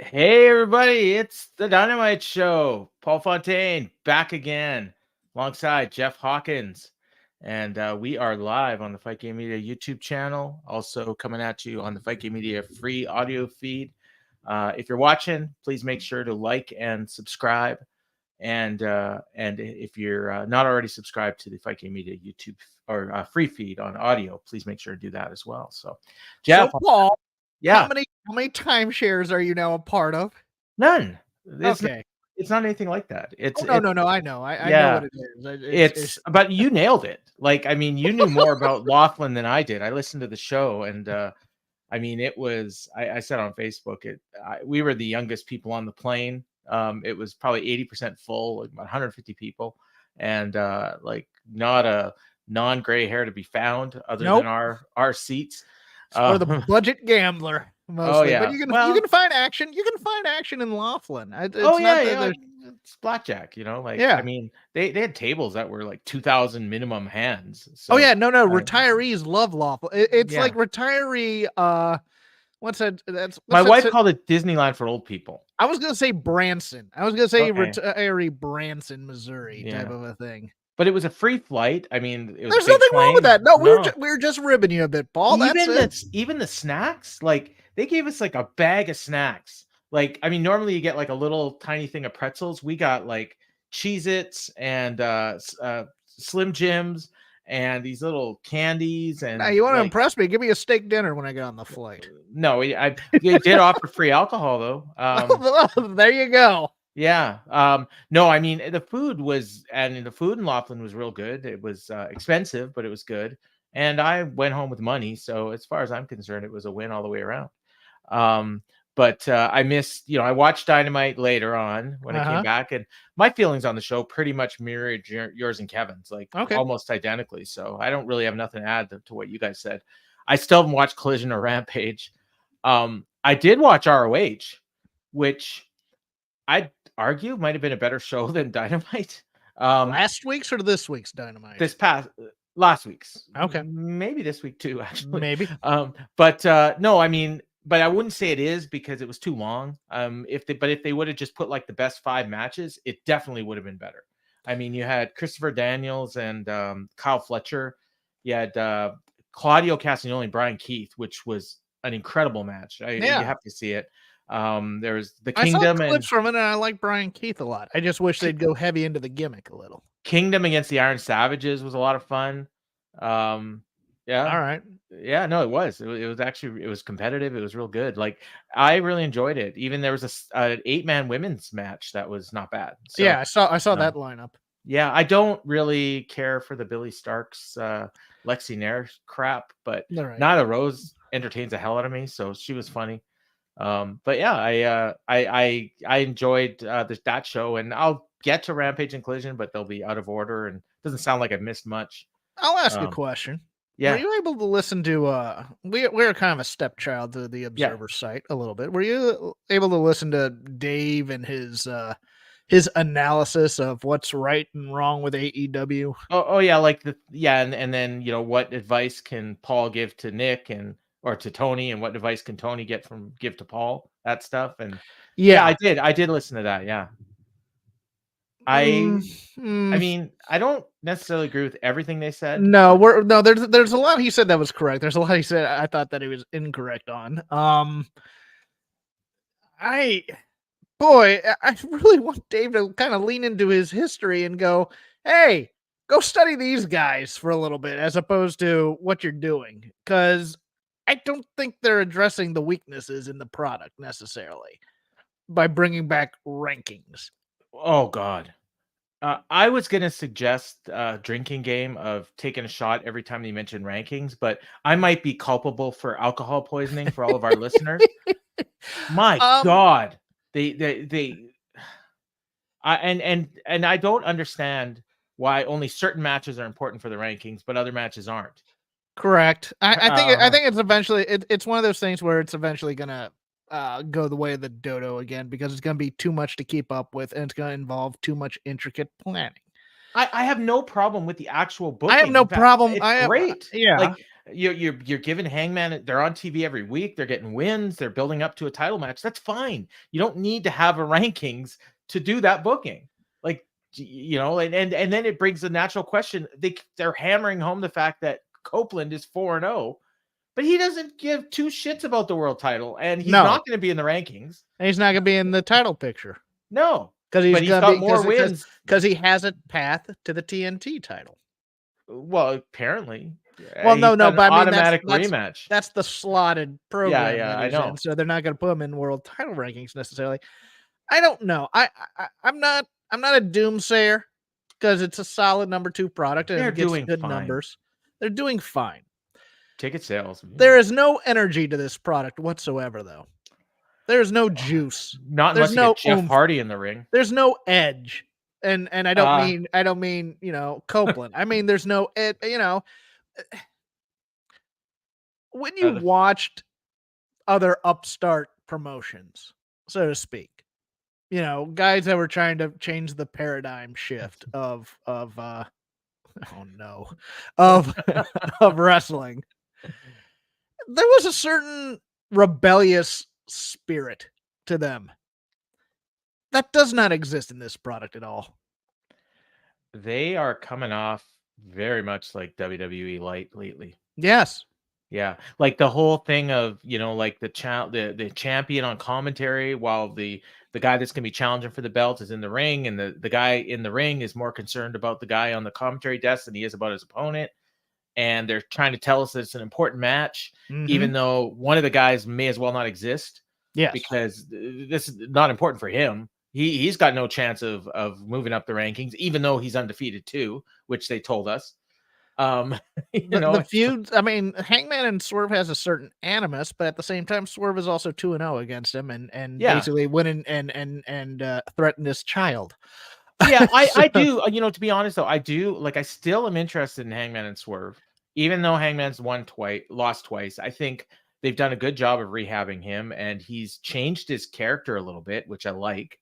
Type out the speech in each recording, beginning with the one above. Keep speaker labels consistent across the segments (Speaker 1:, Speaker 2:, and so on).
Speaker 1: Hey everybody, it's the Dynamite Show. Paul Fontaine back again alongside Jeff Hawkins. And we are live on the Fight Game Media YouTube channel, also coming at you on the Fight Game Media free audio feed. If you're watching, please make sure to like and subscribe. And if you're not already subscribed to the Fight Game Media YouTube or free feed on audio, please make sure to do that as well. So, Jeff,
Speaker 2: Paul,
Speaker 1: yeah.
Speaker 2: How many timeshares are you now a part of?
Speaker 1: None.
Speaker 2: Okay.
Speaker 1: It's not anything like that. It's
Speaker 2: no. I know. I know what it is.
Speaker 1: It's but you nailed it. Like, I mean, you knew more about Laughlin than I did. I listened to the show, and I mean, it was. I said on Facebook, we were the youngest people on the plane. It was probably 80% full, like about 150 people, and like not a non-gray hair to be found other than our seats.
Speaker 2: For the budget gambler, mostly.
Speaker 1: Oh yeah,
Speaker 2: but you can find action. You can find action in Laughlin.
Speaker 1: It's blackjack. You know, like I mean, they had tables that were like 2,000 minimum hands. So,
Speaker 2: retirees love Laughlin. It's like retiree. What's that?
Speaker 1: My wife called it Disneyland for old people.
Speaker 2: I was gonna say Branson. I was gonna say retiree Branson, Missouri type of a thing.
Speaker 1: But it was a free flight. I mean,
Speaker 2: there's nothing wrong with that. No, we were just ribbing you a bit, Paul.
Speaker 1: Even the snacks, like they gave us like a bag of snacks. Like, I mean, normally you get like a little tiny thing of pretzels. We got like Cheez-Its and Slim Jims and these little candies. And
Speaker 2: now you want to impress me? Give me a steak dinner when I get on the flight.
Speaker 1: No, they did offer free alcohol though.
Speaker 2: There you go.
Speaker 1: Yeah. No, I mean, the food in Laughlin was real good. It was expensive, but it was good. And I went home with money. So as far as I'm concerned, it was a win all the way around. But I missed, I watched Dynamite later on when I came back, and my feelings on the show pretty much mirrored yours and Kevin's, like almost identically. So I don't really have nothing to add to what you guys said. I still haven't watched Collision or Rampage. I did watch ROH, which I'd argue might have been a better show than Dynamite.
Speaker 2: Last week's or this week's Dynamite?
Speaker 1: Last week's.
Speaker 2: Okay.
Speaker 1: Maybe this week too, actually.
Speaker 2: Maybe.
Speaker 1: But no, I mean, but I wouldn't say it is because it was too long. If they would have just put like the best 5 matches, it definitely would have been better. I mean, you had Christopher Daniels and Kyle Fletcher. You had Claudio Castagnoli and Brian Keith, which was an incredible match. You have to see it. There's the Kingdom.
Speaker 2: I saw clips from it, and I like Brian Keith a lot. I just wish they'd go heavy into the gimmick a little.
Speaker 1: Kingdom against the Iron Savages was a lot of fun. Yeah.
Speaker 2: All right.
Speaker 1: Yeah, no, it was. It was competitive. It was real good. Like, I really enjoyed it. Even there was an 8-man women's match that was not bad. So,
Speaker 2: yeah, I saw that lineup.
Speaker 1: Yeah, I don't really care for the Billy Starks, Lexi Nair crap, but Nyla Rose entertains the hell out of me, so she was funny. But yeah, I enjoyed that show, and I'll get to Rampage and Collision, but they'll be out of order, and it doesn't sound like I've missed much.
Speaker 2: I'll ask a question.
Speaker 1: Yeah.
Speaker 2: Were you able to listen to we're kind of a stepchild to the Observer site a little bit. Were you able to listen to Dave and his analysis of what's right and wrong with AEW?
Speaker 1: Oh yeah, and then what advice can Paul give to Nick or to Toni, and what advice can Toni give to Paul? That stuff. And I did listen to that. Yeah. I mean, I don't necessarily agree with everything they said.
Speaker 2: There's a lot he said that was correct. There's a lot he said I thought that he was incorrect on. I really want Dave to kind of lean into his history and go, hey, go study these guys for a little bit as opposed to what you're doing. Because I don't think they're addressing the weaknesses in the product necessarily by bringing back rankings.
Speaker 1: Oh, God. I was going to suggest a drinking game of taking a shot every time they mention rankings, but I might be culpable for alcohol poisoning for all of our listeners. My God. I don't understand why only certain matches are important for the rankings, but other matches aren't.
Speaker 2: Correct. I think it's eventually, it's one of those things where it's eventually going to go the way of the dodo again, because it's going to be too much to keep up with, and it's going to involve too much intricate planning.
Speaker 1: I have no problem with the actual booking.
Speaker 2: I have no problem.
Speaker 1: It's great.
Speaker 2: Yeah.
Speaker 1: Like, You're giving Hangman. They're on TV every week. They're getting wins. They're building up to a title match. That's fine. You don't need to have a rankings to do that booking. Like, and then it brings the natural question. They're hammering home the fact that Copeland is 4-0, but he doesn't give two shits about the world title, and he's not going to be in the rankings.
Speaker 2: And he's not going to be in the title picture.
Speaker 1: No,
Speaker 2: because he's
Speaker 1: got more wins
Speaker 2: because he has a path to the TNT title.
Speaker 1: Well, apparently.
Speaker 2: Well, no, but I mean,
Speaker 1: automatic rematch.
Speaker 2: That's the slotted program.
Speaker 1: Yeah, I know.
Speaker 2: So they're not going to put him in world title rankings necessarily. I don't know. I'm not a doomsayer because it's a solid number 2 product and it gets good numbers. They're doing fine.
Speaker 1: Ticket sales.
Speaker 2: There is no energy to this product whatsoever, though. There's no juice.
Speaker 1: Not unless you get Jeff Hardy in the ring.
Speaker 2: There's no edge, and I don't mean Copeland. I mean there's no ed. When you watched other upstart promotions, so to speak, guys that were trying to change the paradigm shift of wrestling, there was a certain rebellious spirit to them that does not exist in this product at all.
Speaker 1: They are coming off very much like WWE Light lately.
Speaker 2: Yes.
Speaker 1: Yeah, like the whole thing of like the champion on commentary, while the guy that's gonna be challenging for the belt is in the ring, and the guy in the ring is more concerned about the guy on the commentary desk than he is about his opponent. And they're trying to tell us that it's an important match, even though one of the guys may as well not exist.
Speaker 2: Yes,
Speaker 1: because this is not important for him. He's got no chance of moving up the rankings, even though he's undefeated too, which they told us.
Speaker 2: The feuds. I mean, Hangman and Swerve has a certain animus, but at the same time, Swerve is also 2-0 against him, and basically winning and threatened his child.
Speaker 1: Yeah, I do. To be honest though, I do. Like, I still am interested in Hangman and Swerve, even though Hangman's lost twice. I think they've done a good job of rehabbing him, and he's changed his character a little bit, which I like.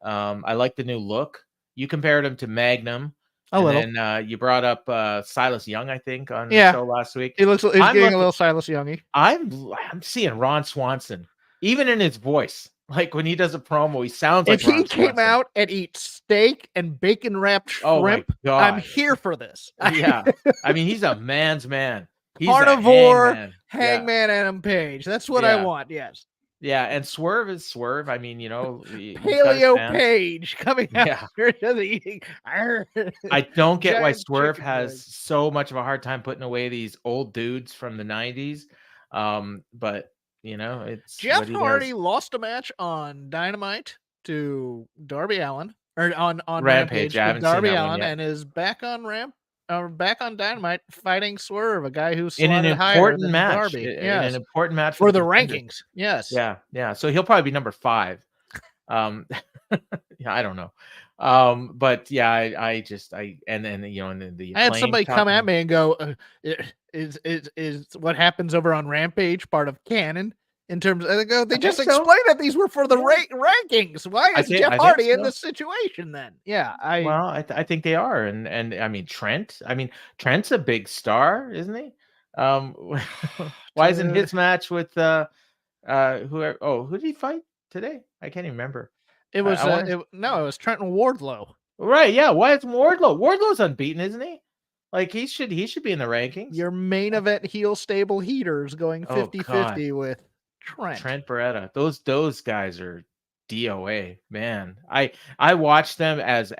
Speaker 1: I like the new look. You compared him to Magnum. And you brought up Silas Young, I think, on the show last week.
Speaker 2: He's getting a little Silas Youngy.
Speaker 1: I'm seeing Ron Swanson, even in his voice. Like when he does a promo, he sounds like
Speaker 2: if he came out and eat steak and bacon wrapped shrimp, I'm here for this.
Speaker 1: Yeah, I mean he's a man's man. He's
Speaker 2: carnivore Hangman Adam Page. That's what I want. Yes.
Speaker 1: Yeah, and Swerve is Swerve. I mean,
Speaker 2: Paleo Page coming out.
Speaker 1: I don't get why Swerve has so much of a hard time putting away these old dudes from the 90s. But it's
Speaker 2: Jeff Hardy lost a match on Dynamite to Darby Allin, or on Rampage to Darby Allin, and is back on Dynamite fighting Swerve, a guy who's
Speaker 1: in an important match.
Speaker 2: Darby.
Speaker 1: An important match
Speaker 2: for the rankings. Yes.
Speaker 1: Yeah. So he'll probably be number 5. I don't know. But yeah, I had
Speaker 2: somebody come at me and go, is what happens over on Rampage part of canon? In terms of, they just explained that these were for the rankings. Why is Jeff Hardy in this situation then? Yeah,
Speaker 1: I think they are, and I mean Trent's a big star, isn't he? Why isn't his match with who did he fight today? I can't even remember.
Speaker 2: It was it was Trent and Wardlow.
Speaker 1: Right? Yeah. Why is Wardlow? Wardlow's unbeaten, isn't he? Like he should be in the rankings.
Speaker 2: Your main event heel stable heaters going 50-50 with Trent
Speaker 1: Barretta. Those guys are DOA, man. I watched them as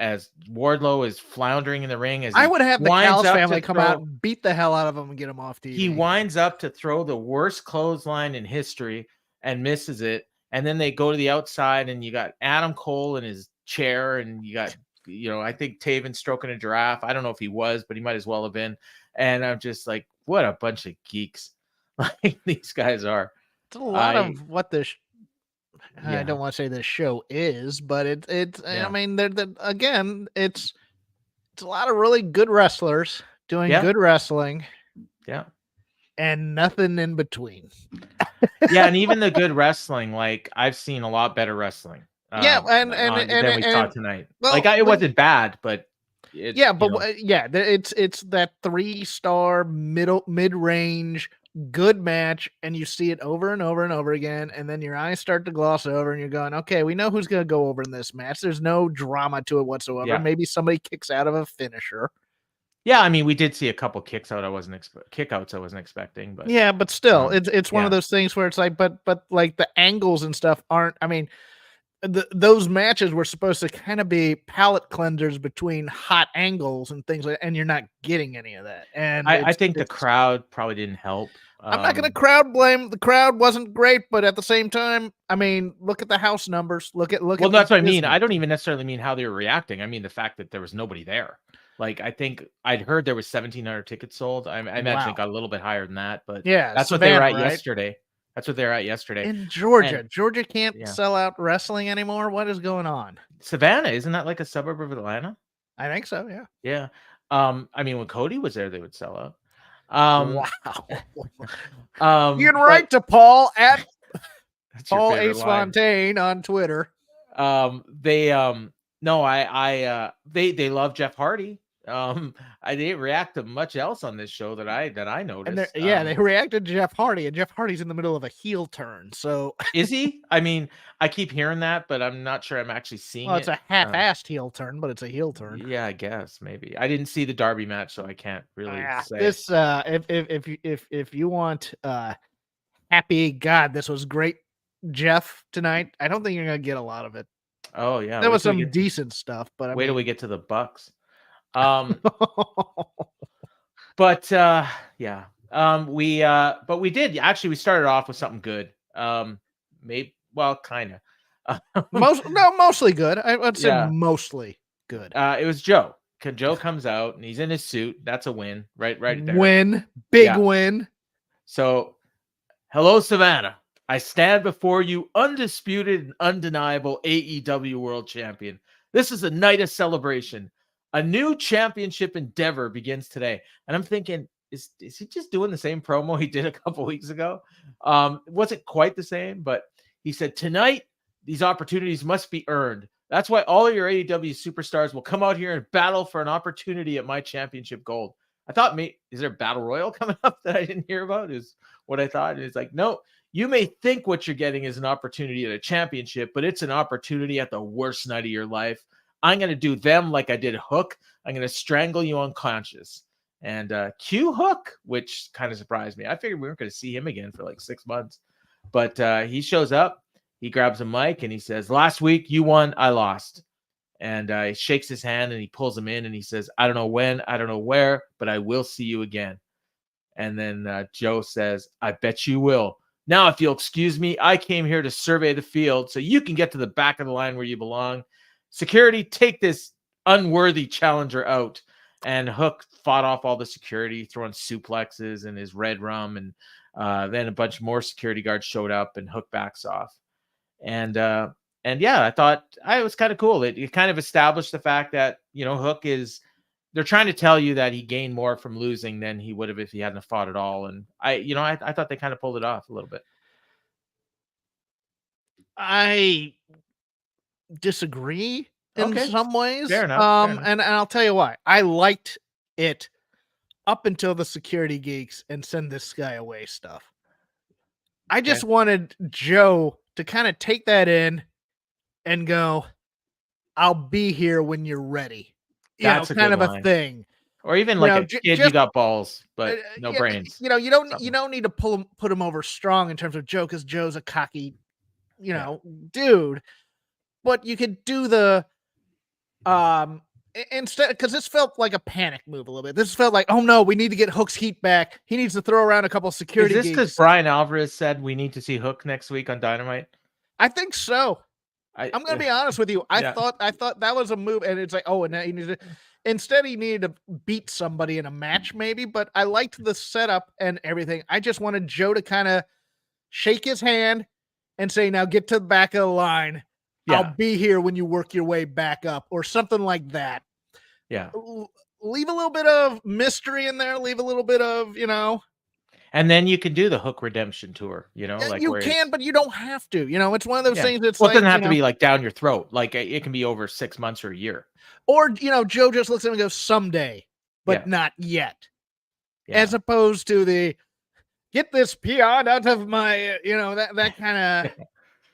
Speaker 1: Wardlow is floundering in the ring. As
Speaker 2: I would have the Callis family come out and beat the hell out of him and get him off TV.
Speaker 1: He winds up to throw the worst clothesline in history and misses it. And then they go to the outside, and you got Adam Cole in his chair, and you got I think Taven stroking a giraffe. I don't know if he was, but he might as well have been. And I'm just like, what a bunch of geeks like these guys are.
Speaker 2: It's a lot of what this. I don't want to say this show is, but it's. I mean, again, it's a lot of really good wrestlers doing good wrestling.
Speaker 1: Yeah,
Speaker 2: and nothing in between.
Speaker 1: Yeah, and even the good wrestling, like I've seen a lot better wrestling.
Speaker 2: Than we
Speaker 1: saw tonight. Well, it wasn't bad, but
Speaker 2: Yeah, but it's that 3-star mid-range good match, and you see it over and over and over again, and then your eyes start to gloss over, and you're going, okay, we know who's going to go over in this match. There's no drama to it whatsoever.
Speaker 1: Yeah.
Speaker 2: Maybe somebody kicks out of a finisher.
Speaker 1: Yeah, I mean, we did see a couple kickouts I wasn't expecting, but
Speaker 2: yeah, but still, it's one of those things where it's like, but like the angles and stuff aren't. I mean, those matches were supposed to kind of be palate cleansers between hot angles and things like that, and you're not getting any of that. And
Speaker 1: I think the crowd probably didn't help.
Speaker 2: I'm not going to crowd blame. The crowd wasn't great, but at the same time, I mean, look at the house numbers. Look at.
Speaker 1: Well, that's what I mean. I don't even necessarily mean how they were reacting. I mean the fact that there was nobody there. Like, I think I'd heard there was 1,700 tickets sold. I imagine it got a little bit higher than that, but
Speaker 2: yeah,
Speaker 1: that's what they were at yesterday. That's what they were at yesterday.
Speaker 2: In Georgia. Georgia can't sell out wrestling anymore. What is going on?
Speaker 1: Savannah, isn't that like a suburb of Atlanta?
Speaker 2: I think so, yeah.
Speaker 1: Yeah. I mean, when Cody was there, they would sell out.
Speaker 2: Wow. You can write to Paul at Paul A. Fontaine on Twitter.
Speaker 1: They love Jeff Hardy. They didn't react to much else on this show that I noticed.
Speaker 2: And they reacted to Jeff Hardy, and Jeff Hardy's in the middle of a heel turn. So
Speaker 1: is he? I mean, I keep hearing that, but I'm not sure I'm actually seeing it.
Speaker 2: Well, it's a half-assed heel turn, but it's a heel turn.
Speaker 1: Yeah, I guess maybe. I didn't see the Darby match, so I can't really say.
Speaker 2: This if you want happy God, this was great, Jeff, tonight. I don't think you're gonna get a lot of it.
Speaker 1: Oh yeah,
Speaker 2: there was some decent stuff, but
Speaker 1: wait till we get to the Bucks. But yeah. But we did actually. We started off with something good. Kind of.
Speaker 2: Mostly good. I would say mostly good.
Speaker 1: It was Joe. Joe comes out and he's in his suit. That's a win, right there.
Speaker 2: Win, big win.
Speaker 1: So, hello, Savannah. I stand before you, undisputed and undeniable AEW World Champion. This is a night of celebration. A new championship endeavor begins today. And I'm thinking, is he just doing the same promo he did a couple weeks ago? It wasn't quite the same, but he said, tonight, these opportunities must be earned. That's why all of your AEW superstars will come out here and battle for an opportunity at my championship gold. I thought, is there a battle royal coming up that I didn't hear about? Is what I thought. And it's like, no, you may think what you're getting is an opportunity at a championship, but it's an opportunity at the worst night of your life. I'm going to do them like I did Hook. I'm going to strangle you unconscious. And cue Hook, which kind of surprised me. I figured we weren't going to see him again for like 6 months. But he shows up. He grabs a mic and he says, last week you won, I lost. And he shakes his hand and he pulls him in and he says, I don't know when, I don't know where, but I will see you again. And then Joe says, I bet you will. Now, if you'll excuse me, I came here to survey the field so you can get to the back of the line where you belong. Security, take this unworthy challenger out. And Hook fought off all the security, throwing suplexes and his red rum. And then a bunch more security guards showed up and Hook backs off. And yeah, I thought it was kind of cool. It kind of established the fact that, Hook they're trying to tell you that he gained more from losing than he would have if he hadn't fought at all. And I thought they kind of pulled it off a little bit.
Speaker 2: I disagree in some ways.
Speaker 1: Fair enough.
Speaker 2: And I'll tell you why. I liked it up until the security geeks and send this guy away stuff. I just wanted Joe to kind of take that in and go, I'll be here when you're ready.
Speaker 1: That's
Speaker 2: kind of a thing.
Speaker 1: Or even like a kid, you got balls, but no brains.
Speaker 2: You don't need to put him over strong in terms of Joe, because Joe's a cocky, dude. But you could do the instead, because this felt like a panic move a little bit. This felt like, oh no, we need to get Hook's heat back. He needs to throw around a couple security.
Speaker 1: Is this because Brian Alvarez said we need to see Hook next week on Dynamite?
Speaker 2: I think so. I'm going to be honest with you. I thought that was a move, and it's like, and now he needed to. Instead, he needed to beat somebody in a match, maybe. But I liked the setup and everything. I just wanted Joe to kind of shake his hand and say, "Now get to the back of the line. Yeah. I'll be here when you work your way back up," or something like that.
Speaker 1: Yeah.
Speaker 2: Leave a little bit of mystery in there. Leave a little bit of,
Speaker 1: And then you can do the Hook Redemption tour, like
Speaker 2: You
Speaker 1: where
Speaker 2: can, but you don't have to. It's one of those
Speaker 1: yeah.
Speaker 2: things that's
Speaker 1: Well, it
Speaker 2: like,
Speaker 1: doesn't have to be like down your throat. Like it can be over 6 months or a year.
Speaker 2: or, Joe just looks at him and goes, someday, but
Speaker 1: Yeah.
Speaker 2: not yet.
Speaker 1: Yeah.
Speaker 2: As opposed to the get this peon out of my, that kind of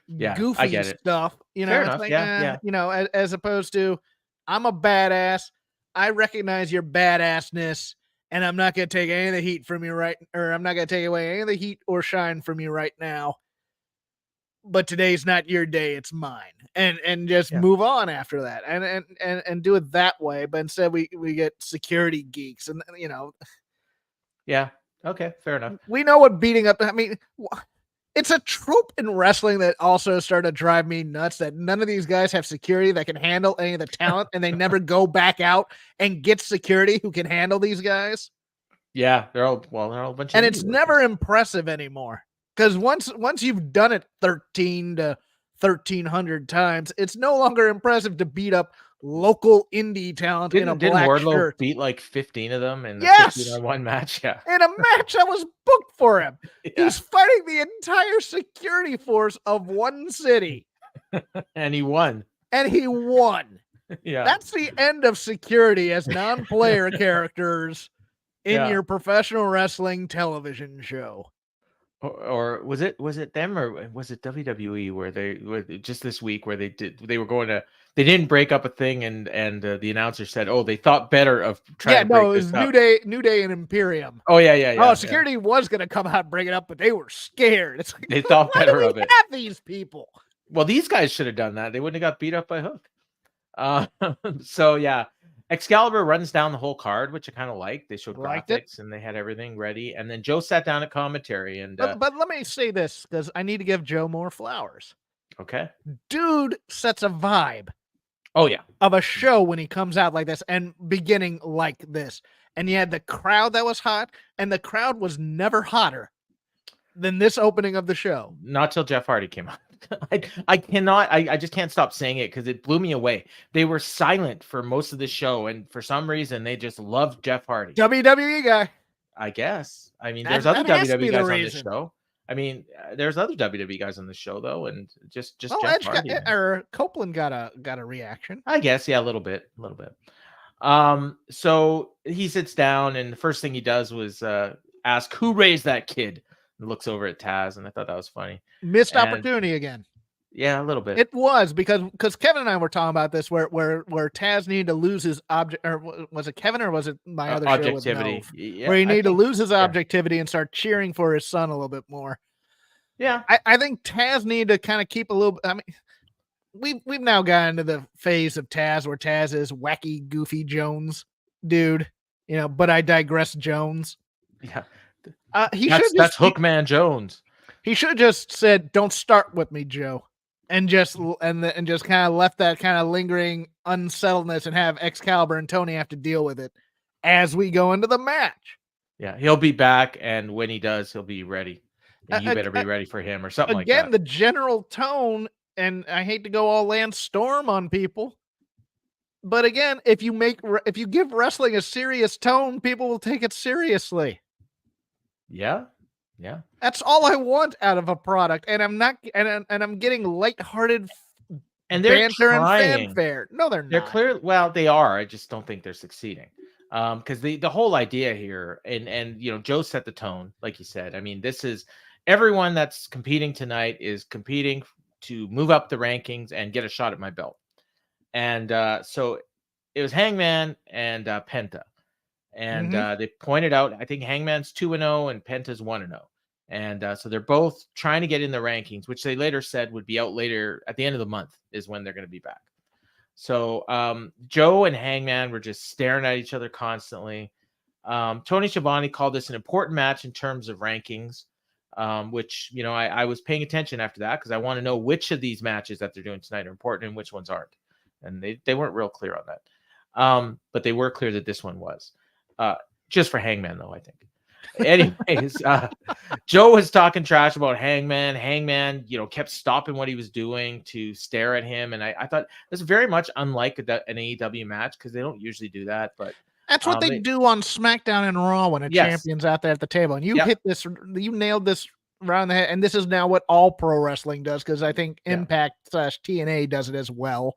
Speaker 1: Yeah, I
Speaker 2: goofy
Speaker 1: get it.
Speaker 2: stuff.
Speaker 1: Fair
Speaker 2: It's
Speaker 1: enough.
Speaker 2: like,
Speaker 1: Yeah.
Speaker 2: as opposed to I'm a badass. I recognize your badassness, and I'm not going to take any of the heat from you I'm not going to take away any of the heat or shine from you right now. But today's not your day, it's mine. And just move on after that and do it that way. But instead we get security geeks and
Speaker 1: Yeah. Okay, fair enough.
Speaker 2: we know what beating up, I mean, it's a trope in wrestling that also started to drive me nuts that none of these guys have security that can handle any of the talent and they never go back out and get security who can handle these guys.
Speaker 1: Yeah, they're all a bunch of
Speaker 2: And
Speaker 1: indie
Speaker 2: it's
Speaker 1: workers.
Speaker 2: never impressive anymore. Because once you've done it 13 to 1,300 times, it's no longer impressive to beat up local indie talent in a
Speaker 1: Didn't
Speaker 2: black
Speaker 1: Wardlow
Speaker 2: shirt.
Speaker 1: beat like 15 of them in the
Speaker 2: Yes!
Speaker 1: 15-on-1 match? Yeah.
Speaker 2: In a match that was booked for him.
Speaker 1: Yeah.
Speaker 2: He's fighting the entire security force of one city.
Speaker 1: And he won.
Speaker 2: And he won.
Speaker 1: Yeah.
Speaker 2: That's the end of security as non-player characters in your professional wrestling television show.
Speaker 1: Or was it them or was it WWE where they were just this week where they didn't break up a thing and the announcer said, oh, they thought better of trying to break
Speaker 2: it was
Speaker 1: this up.
Speaker 2: New Day and Imperium.
Speaker 1: Oh yeah.
Speaker 2: Security was going to come out and break it up, but they were scared. It's like,
Speaker 1: they thought better of it.
Speaker 2: Have these people.
Speaker 1: Well, these guys should have done that. They wouldn't have got beat up by Hook. So yeah, Excalibur runs down the whole card, which I kind of liked. They showed graphics and they had everything ready. And then Joe sat down at commentary and
Speaker 2: but let me say this because I need to give Joe more flowers.
Speaker 1: Okay.
Speaker 2: Dude sets a vibe.
Speaker 1: Oh yeah.
Speaker 2: Of a show when he comes out like this and beginning like this. And you had the crowd that was hot, and the crowd was never hotter than this opening of the show.
Speaker 1: Not till Jeff Hardy came out. I just can't stop saying it because it blew me away. They were silent for most of the show, and for some reason, they just loved Jeff Hardy.
Speaker 2: WWE guy.
Speaker 1: I guess. I mean, there's other WWE guys on this show. I mean, there's other WWE guys on the show though, and just Jeff Hardy.
Speaker 2: Or Copeland got a reaction.
Speaker 1: I guess, yeah, a little bit. So he sits down, and the first thing he does was ask who raised that kid. And looks over at Taz, and I thought that was funny.
Speaker 2: Missed opportunity again.
Speaker 1: Yeah, a little bit.
Speaker 2: It was because Kevin and I were talking about this where Taz needed to lose his object, or was it Kevin or was it my other
Speaker 1: objectivity?
Speaker 2: Show with where he needed to lose his objectivity and start cheering for his son a little bit more.
Speaker 1: Yeah,
Speaker 2: I think Taz needed to kind of keep a little. I mean, we've now gotten to the phase of Taz where Taz is wacky, goofy Jones dude, But I digress, Jones.
Speaker 1: Yeah,
Speaker 2: that's
Speaker 1: Hookman Jones.
Speaker 2: He should have just said, "Don't start with me, Joe," and just kind of left that kind of lingering unsettledness and have Excalibur and Toni have to deal with it as we go into the match.
Speaker 1: Yeah, he'll be back, and when he does, he'll be ready. And you better be ready for him or something like that.
Speaker 2: Again, the general tone, and I hate to go all Lance Storm on people, but again, if you give wrestling a serious tone, people will take it seriously.
Speaker 1: Yeah.
Speaker 2: That's all I want out of a product, and I'm not, and I'm getting lighthearted
Speaker 1: and they're
Speaker 2: banter
Speaker 1: trying.
Speaker 2: And fanfare. No, they're not.
Speaker 1: They're clear. Well, they are. I just don't think they're succeeding. Because the whole idea here, and Joe set the tone, like you said. I mean, this is everyone that's competing tonight is competing to move up the rankings and get a shot at my belt. And so it was Hangman and Penta. And they pointed out, I think Hangman's 2-0 and Penta's 1-0. And so they're both trying to get in the rankings, which they later said would be out later at the end of the month is when they're going to be back. So Joe and Hangman were just staring at each other constantly. Tony Schiavone called this an important match in terms of rankings, which, I was paying attention after that because I want to know which of these matches that they're doing tonight are important and which ones aren't. And they weren't real clear on that. But they were clear that this one was. Just for Hangman, though, I think. Anyways, Joe was talking trash about Hangman. Hangman, kept stopping what he was doing to stare at him. And I thought this was very much unlike an AEW match because they don't usually do that. But
Speaker 2: That's what they do on SmackDown and Raw when a champion's out there at the table. And you hit this, you nailed this around the head. And this is now what all pro wrestling does, because I think Impact / TNA does it as well.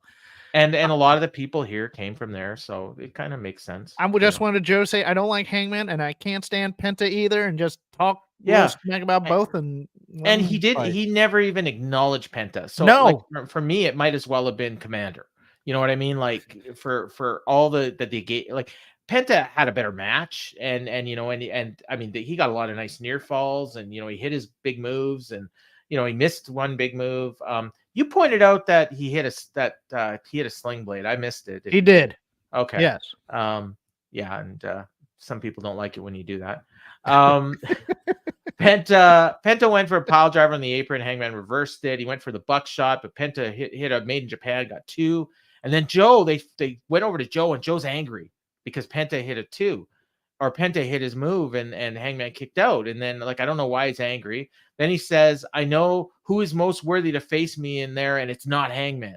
Speaker 1: And a lot of the people here came from there, so it kind of makes sense.
Speaker 2: I would just wanted Joe to say I don't like Hangman and I can't stand Penta either, and just talk smack about both. And
Speaker 1: he never even acknowledged Penta. So like, for me, it might as well have been Commander. You know what I mean? Like for all the gate, like Penta had a better match, and I mean he got a lot of nice near falls, and he hit his big moves, and he missed one big move. You pointed out that he hit a sling blade. I missed it.
Speaker 2: He did.
Speaker 1: Okay.
Speaker 2: Yes.
Speaker 1: Yeah, and some people don't like it when you do that. Penta went for a pile driver on the apron. Hangman reversed it. He went for the buckshot, but Penta hit a Made in Japan, got 2. And then Joe, they went over to Joe, and Joe's angry because Penta hit a 2. Or Penta hit his move, and Hangman kicked out. And then, like, I don't know why he's angry. Then he says, I know who is most worthy to face me in there, and it's not Hangman.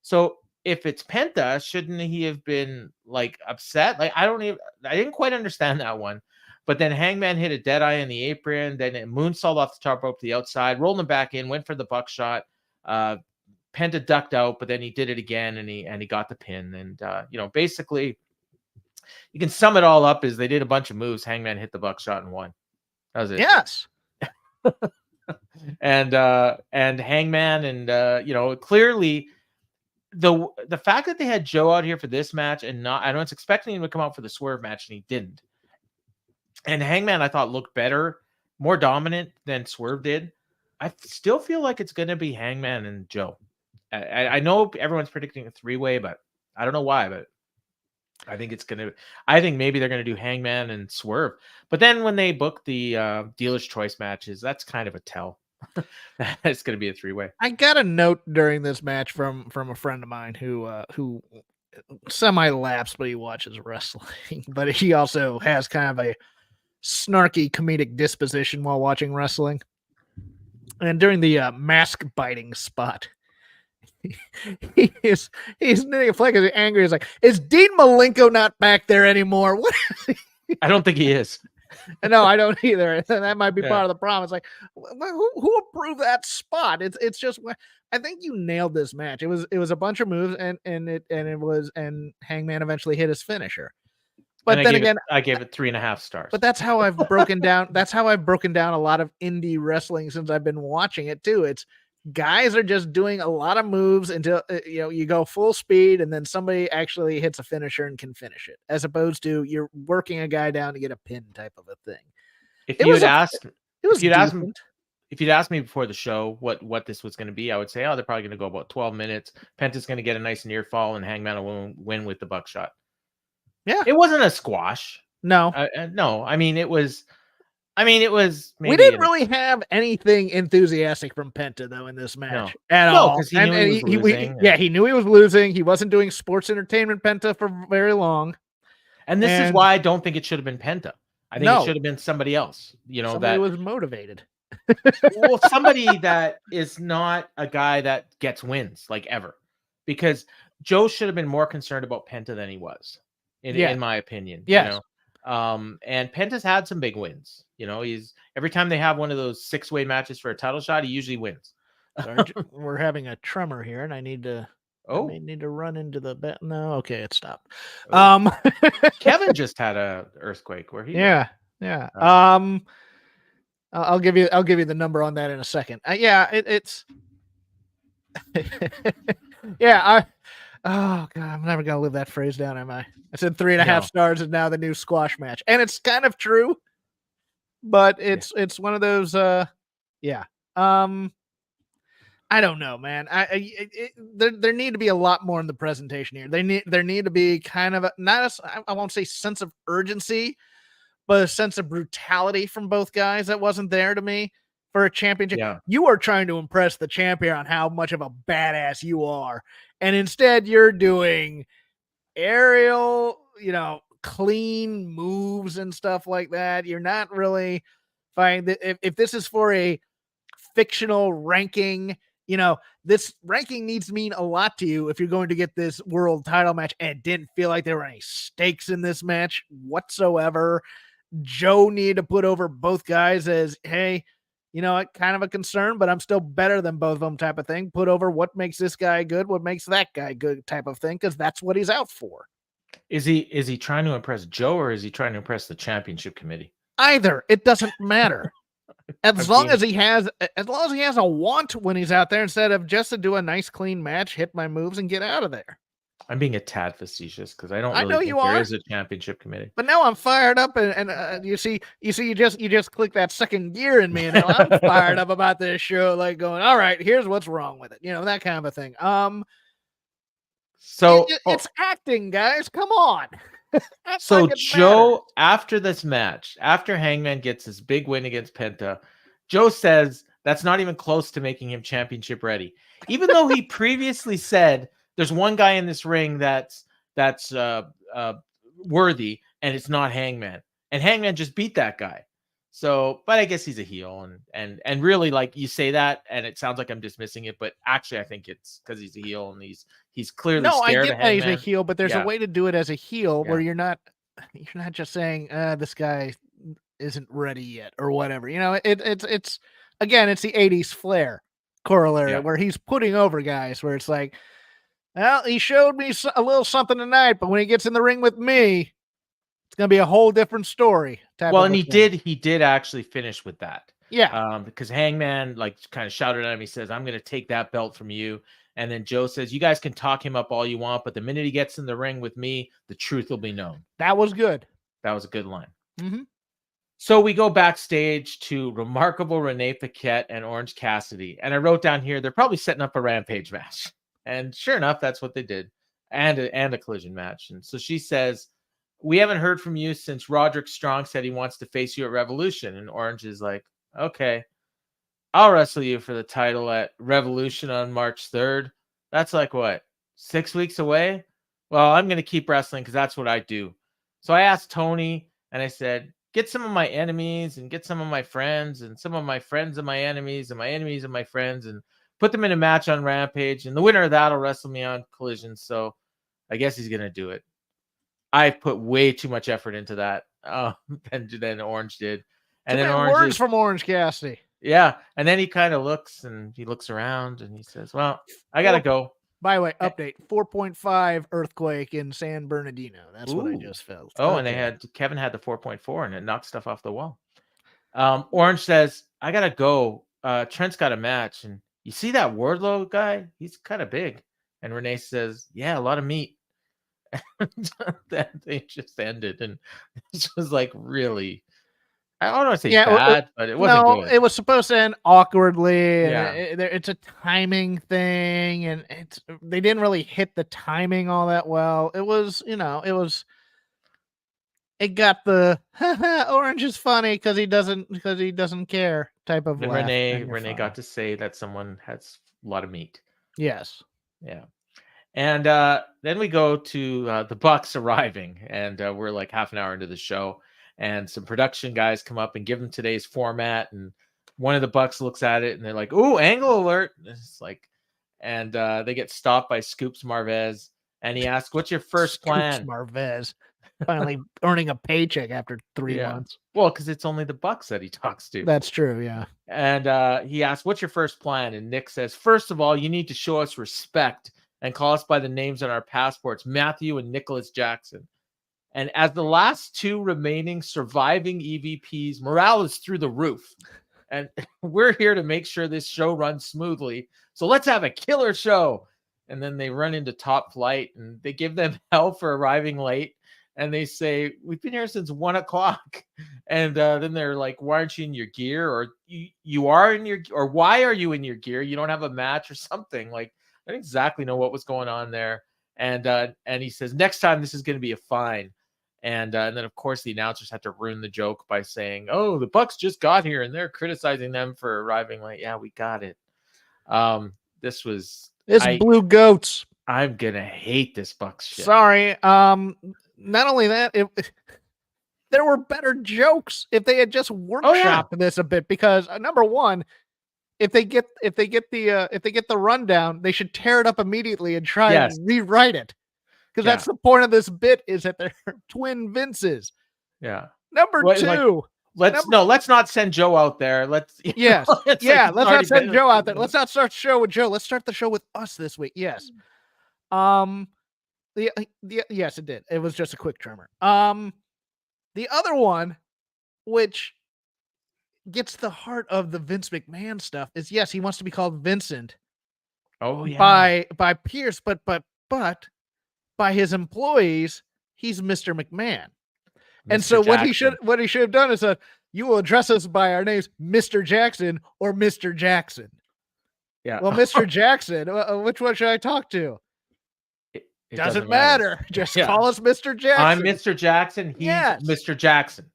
Speaker 1: So if it's Penta, shouldn't he have been, like, upset? Like, I didn't quite understand that one. But then Hangman hit a deadeye in the apron, then it moonsault off the top rope to the outside, rolled him back in, went for the buckshot. Penta ducked out, but then he did it again, and he got the pin. And basically, you can sum it all up as they did a bunch of moves. Hangman hit the buckshot and won. That was it.
Speaker 2: Yes.
Speaker 1: and Hangman, and clearly the fact that they had Joe out here for this match, and I was expecting him to come out for the Swerve match, and he didn't. And Hangman, I thought, looked better, more dominant than Swerve did. I still feel like it's going to be Hangman and Joe. I know everyone's predicting a 3-way, but I don't know why, but I think maybe they're going to do Hangman and Swerve. But then when they book the Dealer's Choice matches, that's kind of a tell. It's going to be a 3-way.
Speaker 2: I got a note during this match from a friend of mine who semi-lapsed, but he watches wrestling. But he also has kind of a snarky comedic disposition while watching wrestling. And during the mask biting spot, he's knitting a flag as angry. He's like, "Is Dean Malenko not back there anymore?" What?
Speaker 1: I don't think he is.
Speaker 2: No, I don't either. That might be part of the problem. It's like, who approved that spot? It's just. I think you nailed this match. It was a bunch of moves, and Hangman eventually hit his finisher. But then
Speaker 1: I gave it 3.5 stars.
Speaker 2: But that's how I've broken down. That's how I've broken down a lot of indie wrestling since I've been watching it too. It's guys are just doing a lot of moves until you go full speed, and then somebody actually hits a finisher and can finish it, as opposed to you're working a guy down to get a pin type of a thing.
Speaker 1: If you'd asked me before the show what this was going to be, I would say, they're probably going to go about 12 minutes. Penta's going to get a nice near fall, and Hangman will win with the buckshot.
Speaker 2: Yeah,
Speaker 1: it wasn't a squash.
Speaker 2: No,
Speaker 1: no. I mean, it was. Maybe
Speaker 2: we didn't really have anything enthusiastic from Penta though in this match at all.
Speaker 1: He knew he was losing.
Speaker 2: He knew he was losing. He wasn't doing sports entertainment Penta for very long.
Speaker 1: And this is why I don't think it should have been Penta. I think it should have been somebody else. Somebody
Speaker 2: was motivated.
Speaker 1: Well, somebody that is not a guy that gets wins like ever, because Joe should have been more concerned about Penta than he was. In my opinion.
Speaker 2: Yes.
Speaker 1: And Penta's had some big wins. He's every time they have one of those 6-way matches for a title shot, he usually wins.
Speaker 2: Sorry, we're having a tremor here, and I need to run into the bed. No, okay, it stopped.
Speaker 1: Kevin just had a earthquake where he
Speaker 2: I'll give you the number on that in a second. It's oh God, I'm never gonna live that phrase down, am I? I said 3.5 stars is now the new squash match, and it's kind of true, but it's one of those. I don't know, man. There need to be a lot more in the presentation here. There need to be kind of I won't say sense of urgency, but a sense of brutality from both guys that wasn't there to me for a championship.
Speaker 1: Yeah.
Speaker 2: You are trying to impress the champion on how much of a badass you are. And instead you're doing aerial, clean moves and stuff like that. You're not really finding that if this is for a fictional ranking this ranking needs to mean a lot to you if you're going to get this world title match. And it didn't feel like there were any stakes in this match whatsoever. Joe needed to put over both guys as, hey, kind of a concern, but I'm still better than both of them type of thing. Put over what makes this guy good, what makes that guy good type of thing, because that's what he's out for.
Speaker 1: Is he trying to impress Joe, or is he trying to impress the championship committee?
Speaker 2: Either. It doesn't matter. As long as he has a want when he's out there, instead of just to do a nice clean match, hit my moves, and get out of there.
Speaker 1: I'm being a tad facetious because I don't really think there is a championship committee.
Speaker 2: But now I'm fired up, and you just click that second gear in me, and now I'm fired up about this show, like going, all right, here's what's wrong with it, that kind of a thing.
Speaker 1: So
Speaker 2: it's acting, guys. Come on.
Speaker 1: So Joe, after this match, after Hangman gets his big win against Penta, Joe says that's not even close to making him championship ready, even though he previously said there's one guy in this ring that's worthy, and it's not Hangman. And Hangman just beat that guy. So, but I guess he's a heel, and really, like, you say that, and it sounds like I'm dismissing it, but actually, I think it's because he's a heel, and he's clearly scared of Hangman.
Speaker 2: He's a heel, but there's a way to do it as a heel where you're not just saying this guy isn't ready yet or whatever. It's again, it's the '80s flair corollary where he's putting over guys where it's like, well, he showed me a little something tonight, but when he gets in the ring with me, it's going to be a whole different story.
Speaker 1: Well, and he did actually finish with that.
Speaker 2: Yeah.
Speaker 1: Because Hangman kind of shouted at him. He says, I'm going to take that belt from you. And then Joe says, you guys can talk him up all you want, but the minute he gets in the ring with me, the truth will be known.
Speaker 2: That was good.
Speaker 1: That was a good line.
Speaker 2: Mm-hmm.
Speaker 1: So we go backstage to Remarkable Renee Paquette and Orange Cassidy. And I wrote down here, they're probably setting up a Rampage match. And sure enough, that's what they did. And a collision match. And so she says, we haven't heard from you since Roderick Strong said he wants to face you at Revolution. And Orange is like, okay, I'll wrestle you for the title at Revolution on March 3rd. That's like what, 6 weeks away? Well, I'm going to keep wrestling because that's what I do. So I asked Toni, and I said, get some of my enemies and get some of my friends and some of my friends of my enemies and my enemies of my friends and put them in a match on Rampage. And the winner of that will wrestle me on Collision. So I guess he's going to do it. I put way too much effort into that than Orange did. And then
Speaker 2: words from Orange Cassidy.
Speaker 1: Yeah. And then he kind of looks around and he says, well, I got to go.
Speaker 2: By the way, update 4.5 earthquake in San Bernardino. That's what I just felt.
Speaker 1: Oh, okay. And Kevin had the 4.4 and it knocked stuff off the wall. Orange says, I got to go. Trent's got a match. And you see that Wardlow guy? He's kind of big. And Renee says, yeah, a lot of meat. That they just ended, and this was like really, I don't want to say bad, but it wasn't good.
Speaker 2: It was supposed to end awkwardly. And it's a timing thing, and they didn't really hit the timing all that well. It was, it got the Orange is funny because he doesn't care type of.
Speaker 1: And Renee got to say that someone has a lot of meat.
Speaker 2: Yes.
Speaker 1: Yeah. And then we go to the Bucks arriving, and we're like half an hour into the show, and some production guys come up and give them today's format, and one of the Bucks looks at it, and they're like, "Ooh, angle alert!" And it's like, and they get stopped by Scoops Marvez, and he asks, "What's your first plan?"
Speaker 2: Marvez finally earning a paycheck after 3 months.
Speaker 1: Well, because it's only the Bucks that he talks to.
Speaker 2: That's true, yeah.
Speaker 1: And he asks, "What's your first plan?" And Nick says, "First of all, you need to show us respect and call us by the names on our passports, Matthew and Nicholas Jackson. And as the last two remaining surviving EVPs, morale is through the roof. And we're here to make sure this show runs smoothly. So let's have a killer show." And then they run into Top Flight, and they give them hell for arriving late. And they say, "We've been here since 1 o'clock. And then they're like, "Why aren't you in your gear?" Or you are in your, or why are you in your gear? You don't have a match or something. Like, I don't exactly know what was going on there. And he says, "Next time this is going to be a fine." And then of course the announcers had to ruin the joke by saying, "Oh, the Bucks just got here and they're criticizing them for arriving late." Yeah, we got it. This
Speaker 2: Blue Goats.
Speaker 1: I'm gonna hate this Bucks shit.
Speaker 2: Sorry. Not only that, there were better jokes if they had just workshopped this a bit, because number one, if they get the rundown, they should tear it up immediately and try
Speaker 1: Yes.
Speaker 2: and rewrite it. Because
Speaker 1: Yeah.
Speaker 2: that's the point of this bit, is that they're twin Vinces.
Speaker 1: Yeah.
Speaker 2: Number
Speaker 1: Well,
Speaker 2: two.
Speaker 1: like, let's not send Joe out there. Let's
Speaker 2: Yes.
Speaker 1: let's
Speaker 2: not send Joe out there. Let's not start the show with Joe. Let's start the show with us this week. Yes. Yes, it did. It was just a quick tremor. The other one, which gets the heart of the Vince McMahon stuff, is yes, he wants to be called Vincent.
Speaker 1: Oh yeah.
Speaker 2: By Pierce, but by his employees, he's Mr. McMahon. And so what he should have done is you will address us by our names, Mr. Jackson or Mr. Jackson.
Speaker 1: Yeah.
Speaker 2: Well, Mr. Jackson, which one should I talk to?
Speaker 1: It
Speaker 2: doesn't matter. Just call us Mr. Jackson.
Speaker 1: I'm Mr. Jackson. He's Mr. Jackson.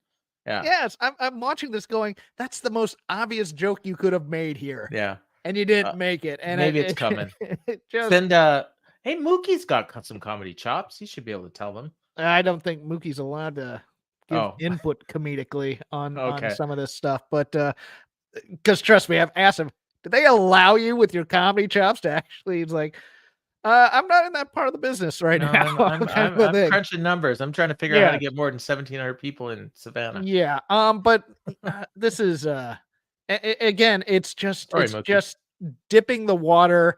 Speaker 1: Yeah.
Speaker 2: Yes. I'm watching this going, that's the most obvious joke you could have made here.
Speaker 1: Yeah.
Speaker 2: And you didn't make it. And
Speaker 1: maybe it's coming. Hey, Mookie's got some comedy chops. He should be able to tell them.
Speaker 2: I don't think Mookie's allowed to give input comedically on some of this stuff, but because trust me, I've asked him, do they allow you with your comedy chops to actually? He's like, I'm not in that part of the business right now.
Speaker 1: I'm crunching numbers. I'm trying to figure out how to get more than 1,700 people in Savannah.
Speaker 2: Yeah. But this is again, it's just dipping the water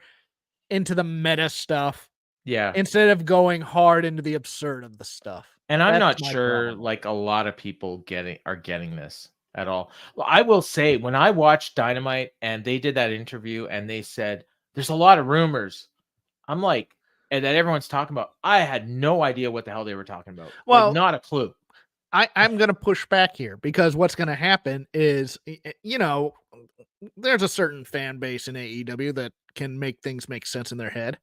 Speaker 2: into the meta stuff.
Speaker 1: Yeah.
Speaker 2: Instead of going hard into the absurd of the stuff.
Speaker 1: And I'm not sure like a lot of people are getting this at all. Well, I will say, when I watched Dynamite and they did that interview and they said there's a lot of rumors, I'm like, and that everyone's talking about, I had no idea what the hell they were talking about. Well, like, not a clue.
Speaker 2: I'm going to push back here, because what's going to happen is, there's a certain fan base in AEW that can make things make sense in their head.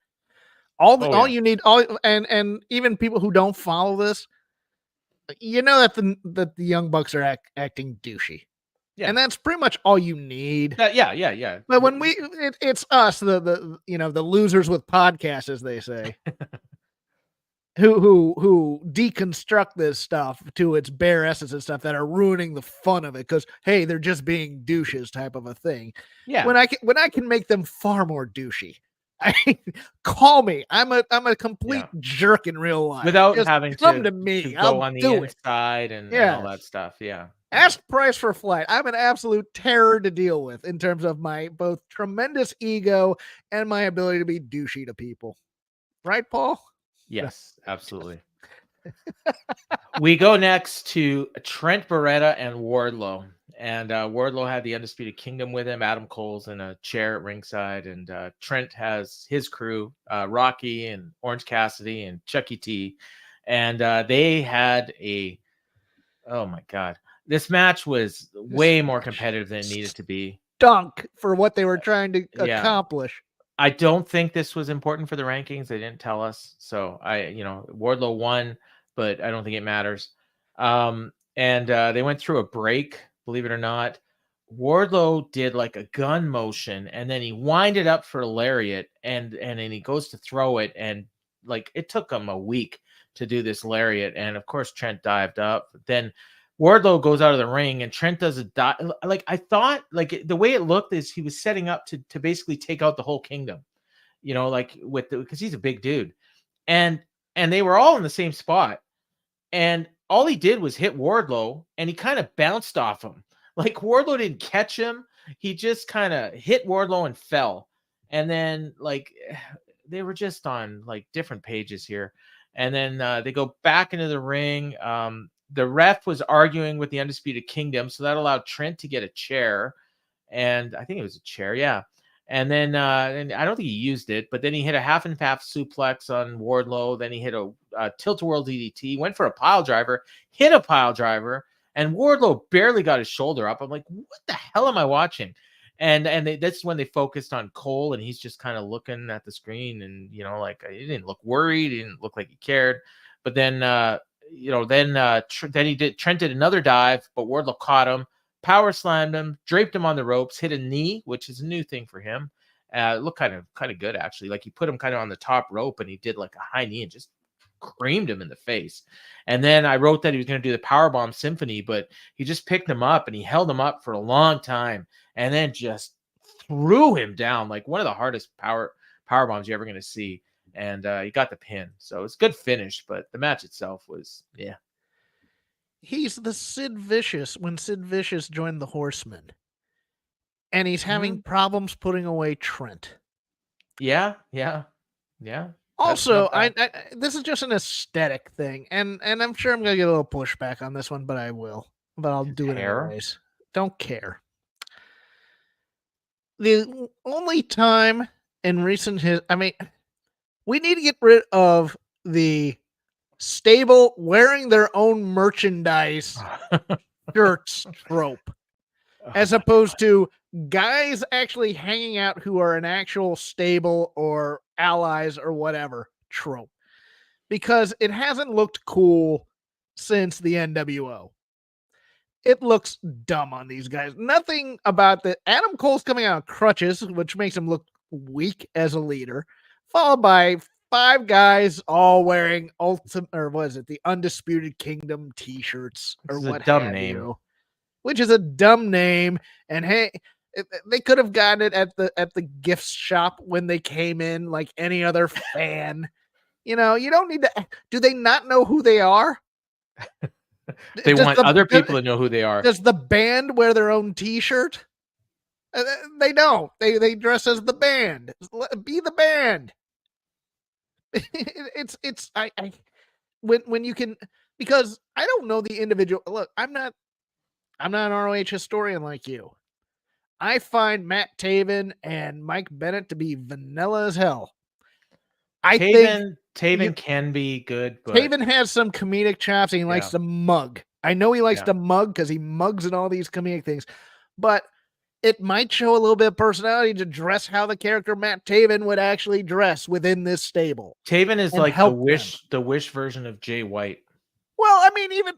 Speaker 2: You need, and even people who don't follow this, that the Young Bucks are acting douchey. Yeah. And that's pretty much all you need.
Speaker 1: Yeah.
Speaker 2: But when it's us, the losers with podcasts, as they say, who deconstruct this stuff to its bare essence and stuff, that are ruining the fun of it because, hey, they're just being douches type of a thing. Yeah. When I can make them far more douchey. Call me. I'm a complete jerk in real life.
Speaker 1: Without having
Speaker 2: come to me.
Speaker 1: To go on the inside and all that stuff. Yeah.
Speaker 2: Ask price for flight. I'm an absolute terror to deal with in terms of my both tremendous ego and my ability to be douchey to people. Right, Paul?
Speaker 1: Yes, absolutely. We go next to Trent Barretta and Wardlow. And Wardlow had the Undisputed Kingdom with him. Adam Cole's in a chair at ringside. And Trent has his crew, Rocky and Orange Cassidy and Chucky T. And they had oh my God. This match was way more competitive than it needed to be.
Speaker 2: Dunk for what they were trying to accomplish.
Speaker 1: I don't think this was important for the rankings. They didn't tell us. So Wardlow won, but I don't think it matters. And they went through a break. Believe it or not, Wardlow did like a gun motion, and then he winded up for a lariat, and then he goes to throw it, and like it took him a week to do this lariat, and of course Trent dived up. Then Wardlow goes out of the ring, and Trent does a dive. Like I thought, like the way it looked is he was setting up to basically take out the whole kingdom, like because he's a big dude, and they were all in the same spot, and all he did was hit Wardlow, and he kind of bounced off him. Like Wardlow didn't catch him. He just kind of hit Wardlow and fell. And then like they were just on like different pages here. And then they go back into the ring. The ref was arguing with the Undisputed Kingdom, so that allowed Trent to get a chair. And I think it was a chair, yeah. And then and I don't think he used it, but then he hit a half and half suplex on Wardlow. Then he hit a tilt-a-whirl DDT, went for a pile driver, hit a pile driver, and Wardlow barely got his shoulder up. I'm like, what the hell am I watching? And that's when they focused on Cole, and he's just kind of looking at the screen, and like he didn't look worried, he didn't look like he cared. But then Trent did another dive, but Wardlow caught him. Power slammed him, draped him on the ropes, hit a knee, which is a new thing for him. It looked kind of good, actually. Like he put him kind of on the top rope, and he did like a high knee and just creamed him in the face. And then I wrote that he was going to do the Powerbomb Symphony, but he just picked him up and he held him up for a long time and then just threw him down, like one of the hardest power bombs you're ever going to see. And he got the pin. So it's a good finish, but the match itself was, yeah.
Speaker 2: He's the Sid Vicious when Sid Vicious joined the Horsemen. And he's having problems putting away Trent.
Speaker 1: Yeah.
Speaker 2: Also, I this is just an aesthetic thing, and I'm sure I'm gonna get a little pushback on this one, but I will. But I'll do it anyways. Don't care. The only time in recent history, I mean, we need to get rid of the stable wearing their own merchandise shirts trope, as opposed to guys actually hanging out who are an actual stable or allies or whatever trope, because it hasn't looked cool since the NWO. It looks dumb on these guys. Nothing about the Adam Cole's coming out on crutches, which makes him look weak as a leader, followed by 5 guys all wearing the Undisputed Kingdom t-shirts or what have you, which is a dumb name. And hey, they could have gotten it at the gift shop when they came in, like any other fan. You don't need to. Do they not know who they are?
Speaker 1: They want other people to know who they are.
Speaker 2: Does the band wear their own t-shirt? They don't. They dress as the band. Be the band. When you can, because I don't know the individual. Look, I'm not an ROH historian like you. I find Matt Taven and Mike Bennett to be vanilla as hell.
Speaker 1: Taven can be good, but
Speaker 2: Taven has some comedic chops and he likes to mug. I know he likes to mug because he mugs in all these comedic things, but it might show a little bit of personality to dress how the character Matt Taven would actually dress within this stable.
Speaker 1: Taven is like the wish version of Jay White.
Speaker 2: Well, I mean, even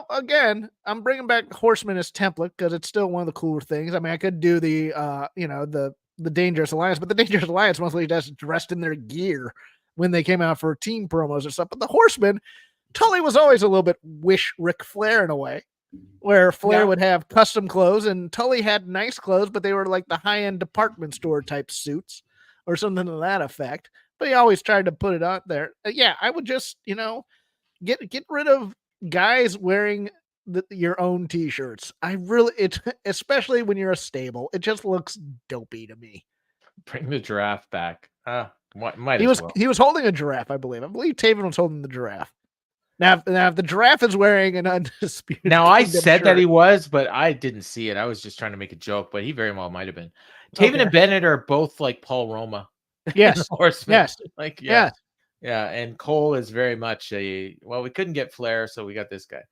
Speaker 2: again, I'm bringing back Horseman as template because it's still one of the cooler things. I mean, I could do the Dangerous Alliance, but the Dangerous Alliance mostly just dressed in their gear when they came out for team promos or stuff. But the Horseman, Tully was always a little bit wish Ric Flair in a way, where Flair would have custom clothes and Tully had nice clothes, but they were like the high-end department store type suits or something to that effect. But he always tried to put it out there. Yeah, I would just, get rid of guys wearing your own t-shirts. Especially when you're a stable, it just looks dopey to me.
Speaker 1: Bring the giraffe back.
Speaker 2: He was holding a giraffe, I believe. I believe Taven was holding the giraffe. Now if the giraffe is wearing an Undisputed
Speaker 1: Now I said shirt, that he was, but I didn't see it. I was just trying to make a joke, but he very well might have been. Taven and Bennett are both like Paul Roma.
Speaker 2: Yes.
Speaker 1: Yes. Yeah, and Cole is very much we couldn't get Flair, so we got this guy.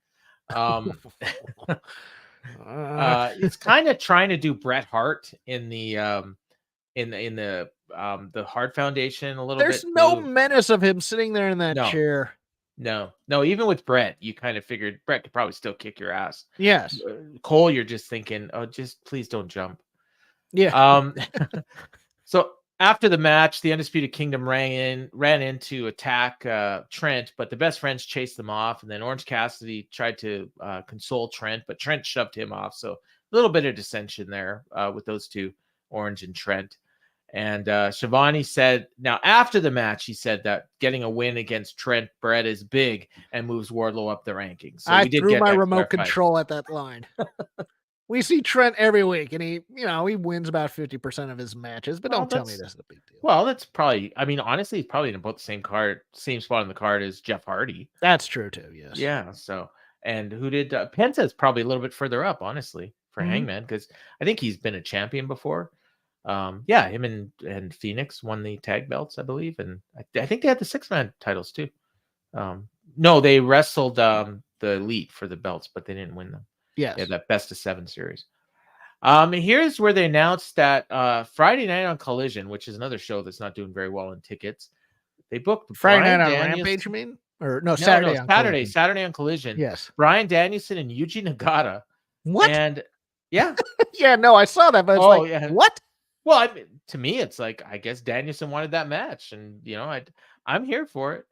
Speaker 1: It's kind of trying to do Bret Hart in the Hart Foundation a little bit.
Speaker 2: There's no menace of him sitting there in that chair.
Speaker 1: No, even with Bret, you kind of figured Bret could probably still kick your ass.
Speaker 2: Yes.
Speaker 1: Cole, you're just thinking, oh, just please don't jump.
Speaker 2: Yeah.
Speaker 1: So after the match, the Undisputed Kingdom ran in to attack Trent, but the Best Friends chased them off. And then Orange Cassidy tried to console Trent, but Trent shoved him off. So a little bit of dissension there with those two, Orange and Trent. And Shivani said, now after the match, he said that getting a win against Trent Barretta is big and moves Wardlow up the rankings. So
Speaker 2: I threw my remote control at that line. We see Trent every week, and he wins about 50% of his matches. But don't tell me this is a big deal.
Speaker 1: Well, that's probably. I mean, honestly, he's probably in about the same spot on the card as Jeff Hardy.
Speaker 2: That's true too. Yes.
Speaker 1: Yeah. So, and who did Penta is probably a little bit further up, honestly, for Hangman, because I think he's been a champion before. Him and Phoenix won the tag belts, I believe, and I think they had the 6-man titles too. No, they wrestled the Elite for the belts, but they didn't win them.
Speaker 2: Yes.
Speaker 1: Yeah, that best of 7 series. Here's where they announced that Friday night on Collision, which is another show that's not doing very well in tickets, they booked
Speaker 2: Friday night on Rampage, you mean? Or no, Saturday on Collision.
Speaker 1: Saturday on Collision.
Speaker 2: Yes.
Speaker 1: Bryan Danielson and Yuji Nagata.
Speaker 2: What?
Speaker 1: And yeah.
Speaker 2: Yeah, no, I saw that, but it's what?
Speaker 1: Well, I mean, to me, it's like, I guess Danielson wanted that match, and I'm here for it.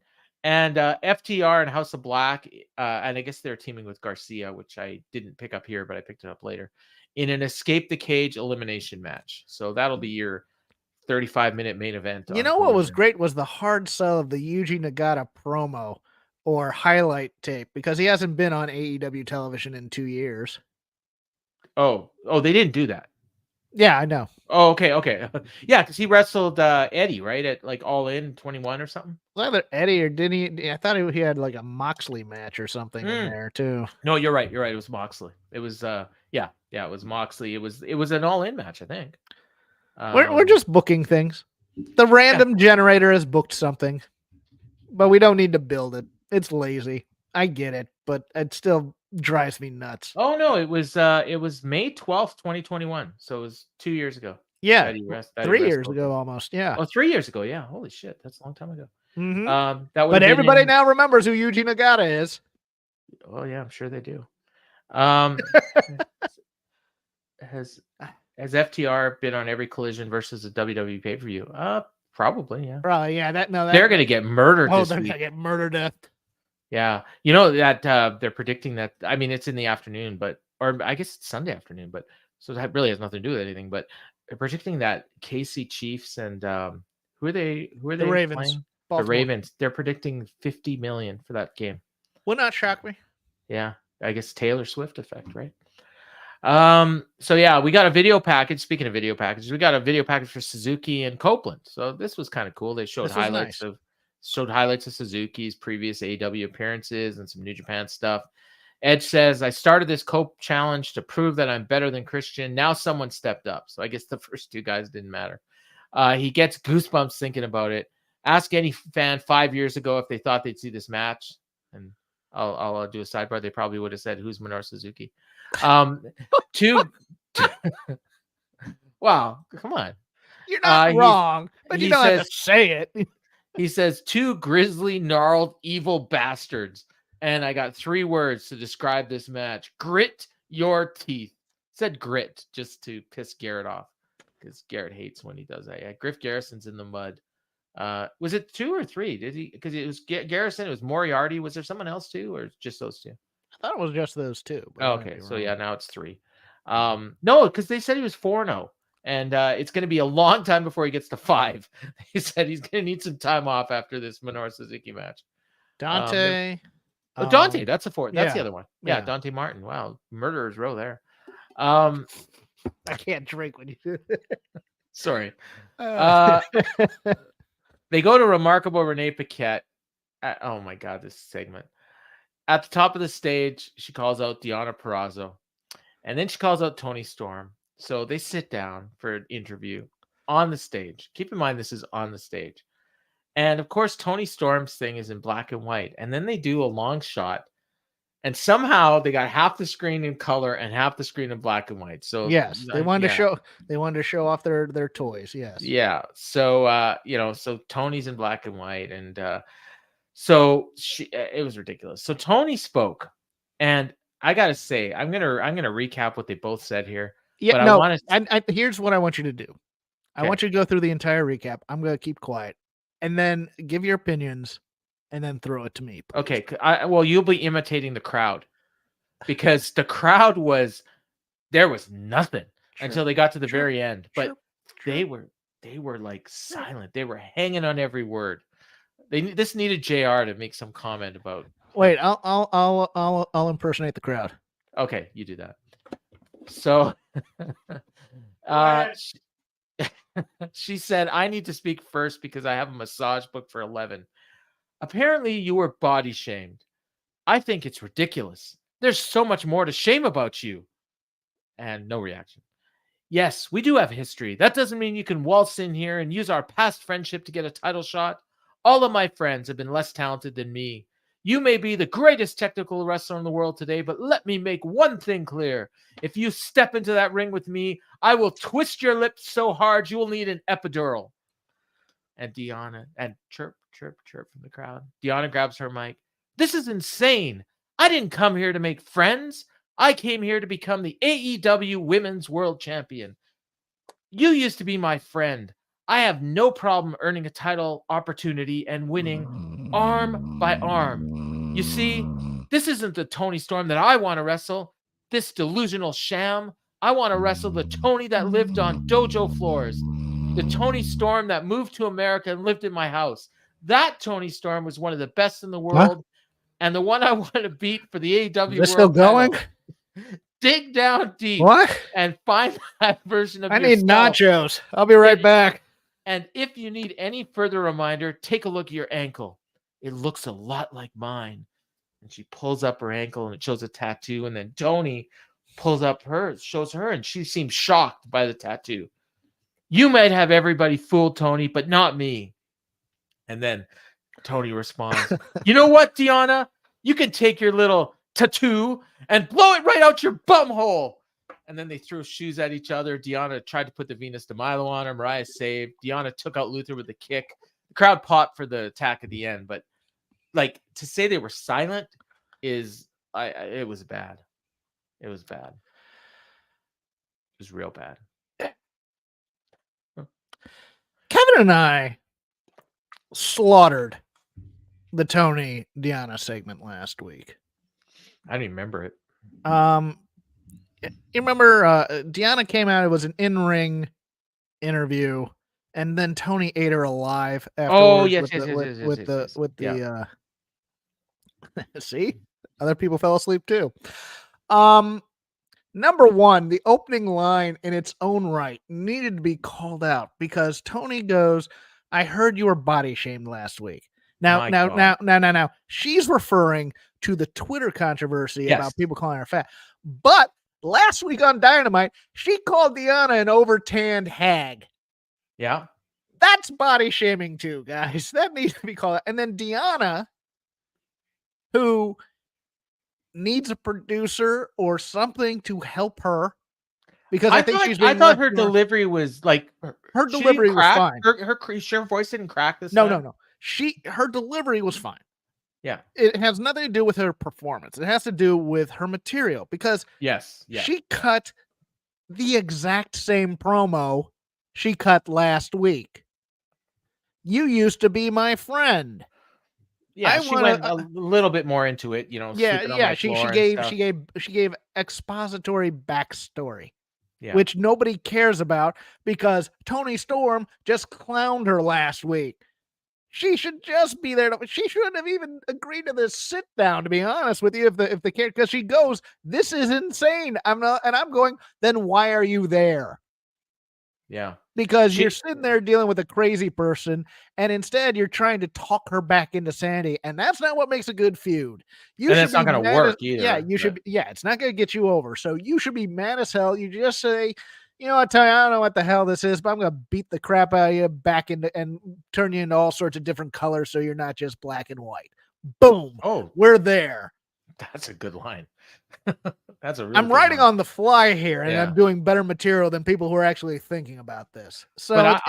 Speaker 1: And FTR and House of Black, and I guess they're teaming with Garcia, which I didn't pick up here, but I picked it up later, in an escape the cage elimination match. So that'll be your 35-minute main event.
Speaker 2: You know what was great was the hard sell of the Yuji Nagata promo or highlight tape, because he hasn't been on AEW television in 2 years.
Speaker 1: Oh, they didn't do that.
Speaker 2: Yeah, I know.
Speaker 1: Oh, okay. Yeah, because he wrestled Eddie, right, at like All In 21 or something.
Speaker 2: Was either Eddie or did he? I thought he had like a Moxley match or something in there too.
Speaker 1: No, you're right. It was Moxley. It was it was Moxley. It was an All In match, I think.
Speaker 2: We're just booking things. The random generator has booked something, but we don't need to build it. It's lazy. I get it, but it still drives me nuts.
Speaker 1: Oh no, it was May 12th, 2021. So it was 2 years ago.
Speaker 2: Yeah, 3 years ago almost. Yeah.
Speaker 1: Oh, 3 years ago. Yeah. Holy shit, that's a long time ago.
Speaker 2: Mm-hmm.
Speaker 1: But
Speaker 2: everybody now remembers who Yuji Nagata is.
Speaker 1: Oh yeah, I'm sure they do. Has FTR been on every Collision versus a WWE pay-per-view? Probably, yeah.
Speaker 2: Probably, yeah.
Speaker 1: They're gonna get murdered.
Speaker 2: Oh, they're gonna get murdered.
Speaker 1: Yeah, you know that they're predicting that. I mean, it's in the afternoon, or I guess it's Sunday afternoon, but so that really has nothing to do with anything. But they're predicting that KC Chiefs and who are they?
Speaker 2: The Ravens.
Speaker 1: Playing? The Ravens. They're predicting $50 million for that game.
Speaker 2: Would not shock me.
Speaker 1: Yeah, I guess Taylor Swift effect, right? So yeah, we got a video package. Speaking of video packages, we got a video package for Suzuki and Copeland. So this was kind of cool. They showed highlights of Suzuki's previous AEW appearances and some New Japan stuff. Edge says, I started this Cope challenge to prove that I'm better than Christian. Now someone stepped up. So I guess the first two guys didn't matter. He gets goosebumps thinking about it. Ask any fan 5 years ago if they thought they'd see this match. And I'll do a sidebar. They probably would have said, who's Minoru Suzuki? Wow, come on.
Speaker 2: You're not wrong, but you don't have to say it.
Speaker 1: He says, 2 grizzly, gnarled, evil bastards. And I got 3 words to describe this match. Grit your teeth. Said grit just to piss Garrett off, because Garrett hates when he does that. Yeah, Griff Garrison's in the mud. Was it 2 or 3? Did he? Because it was Garrison. It was Moriarty. Was there someone else too, or just those 2?
Speaker 2: I thought it was just those 2.
Speaker 1: Oh, okay, so yeah, now it's 3. No, because they said he was 4-0, and it's going to be a long time before he gets to 5. He said he's going to need some time off after this Minoru Suzuki match.
Speaker 2: Dante.
Speaker 1: Dante, that's a 4. That's the other one. Yeah, Dante Martin. Wow, murderer's row there.
Speaker 2: I can't drink when you do that.
Speaker 1: Sorry. They go to Remarkable Renee Paquette. Oh my God, this segment. At the top of the stage, she calls out Deonna Purrazzo. And then she calls out Toni Storm. So they sit down for an interview on the stage. Keep in mind, this is on the stage. And of course, Toni Storm's thing is in black and white. And then they do a long shot. And somehow they got half the screen in color and half the screen in black and white. So
Speaker 2: yes, they wanted to show off their toys. Yes.
Speaker 1: Yeah. So so Toni's in black and white, and so it was ridiculous. So Toni spoke, and I gotta say, I'm gonna recap what they both said here.
Speaker 2: Yeah, but here's what I want you to do. Okay. I want you to go through the entire recap. I'm gonna keep quiet, and then give your opinions, and then throw it to me. Please.
Speaker 1: Okay. Well, you'll be imitating the crowd, because the crowd there was nothing until they got to the very end, but they were like silent. They were hanging on every word. This needed JR to make some comment about.
Speaker 2: Wait, I'll impersonate the crowd.
Speaker 1: Okay, you do that. So, she said, I need to speak first because I have a massage booked for 11. Apparently, you were body shamed. I think it's ridiculous. There's so much more to shame about you. And no reaction. Yes, we do have history. That doesn't mean you can waltz in here and use our past friendship to get a title shot. All of my friends have been less talented than me. You may be the greatest technical wrestler in the world today, but let me make one thing clear. If you step into that ring with me, I will twist your lips so hard you will need an epidural. And Deonna, and chirp, chirp, chirp from the crowd. Deonna grabs her mic. This is insane. I didn't come here to make friends. I came here to become the AEW Women's World Champion. You used to be my friend. I have no problem earning a title opportunity and winning arm by arm. You see, this isn't the Toni Storm that I want to wrestle. This delusional sham. I want to wrestle the Toni that lived on dojo floors, the Toni Storm that moved to America and lived in my house. That Toni Storm was one of the best in the world, and the one I want to beat for the AEW
Speaker 2: Is this
Speaker 1: World
Speaker 2: still going?
Speaker 1: title. Dig down deep and find that version of
Speaker 2: I
Speaker 1: yourself.
Speaker 2: need nachos. I'll be right back.
Speaker 1: And if you need any further reminder, take a look at your ankle. It looks a lot like mine. And she pulls up her ankle and it shows a tattoo. And then Toni pulls up hers, shows her, and she seems shocked by the tattoo. You might have everybody fooled, Toni, but not me. And then Toni responds, you know what, Deonna? You can take your little tattoo and blow it right out your bum hole. And then they threw shoes at each other. Deonna tried to put the Venus de Milo on her. Mariah saved. Deonna took out Luther with a kick. The crowd popped for the attack at the end, but like to say they were silent is it was bad. It was bad. It was real bad.
Speaker 2: Kevin and I slaughtered the Toni Deonna segment last week.
Speaker 1: I didn't remember it.
Speaker 2: You remember Deonna came out, it was an in-ring interview, and then Toni ate her alive afterwards. See? Other people fell asleep too. Number one, the opening line in its own right needed to be called out because Toni goes, I heard you were body shamed last week. Now, she's referring to the Twitter controversy about people calling her fat. But last week on Dynamite, she called Deonna an overtanned hag.
Speaker 1: Yeah.
Speaker 2: That's body shaming too, guys. That needs to be called out. And then Deonna, who needs a producer or something to help her, because I thought
Speaker 1: her delivery was like
Speaker 2: her delivery was fine.
Speaker 1: Her voice didn't crack this
Speaker 2: time.
Speaker 1: No.
Speaker 2: Her delivery was fine.
Speaker 1: Yeah.
Speaker 2: It has nothing to do with her performance. It has to do with her material because she cut the exact same promo she cut last week. You used to be my friend.
Speaker 1: Yeah, she went a little bit more into it, you know.
Speaker 2: She gave expository backstory, which nobody cares about because Toni Storm just clowned her last week. She should just be there. She shouldn't have even agreed to this sit down, to be honest with you, if the care, because she goes, this is insane. I'm going, then why are you there?
Speaker 1: Yeah.
Speaker 2: Because you're sitting there dealing with a crazy person, and instead you're trying to talk her back into sanity, and that's not what makes a good feud.
Speaker 1: It's not going to work either.
Speaker 2: Yeah, it's not going to get you over. So you should be mad as hell. You just say, you know what, Ty, I don't know what the hell this is, but I'm going to beat the crap out of you back into and turn you into all sorts of different colors so you're not just black and white. Boom.
Speaker 1: Oh,
Speaker 2: we're there.
Speaker 1: That's a good line. That's
Speaker 2: I'm writing on the fly here, and I'm doing better material than people who are actually thinking about this. So
Speaker 1: but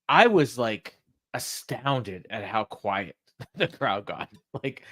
Speaker 1: I was like astounded at how quiet the crowd got. Like,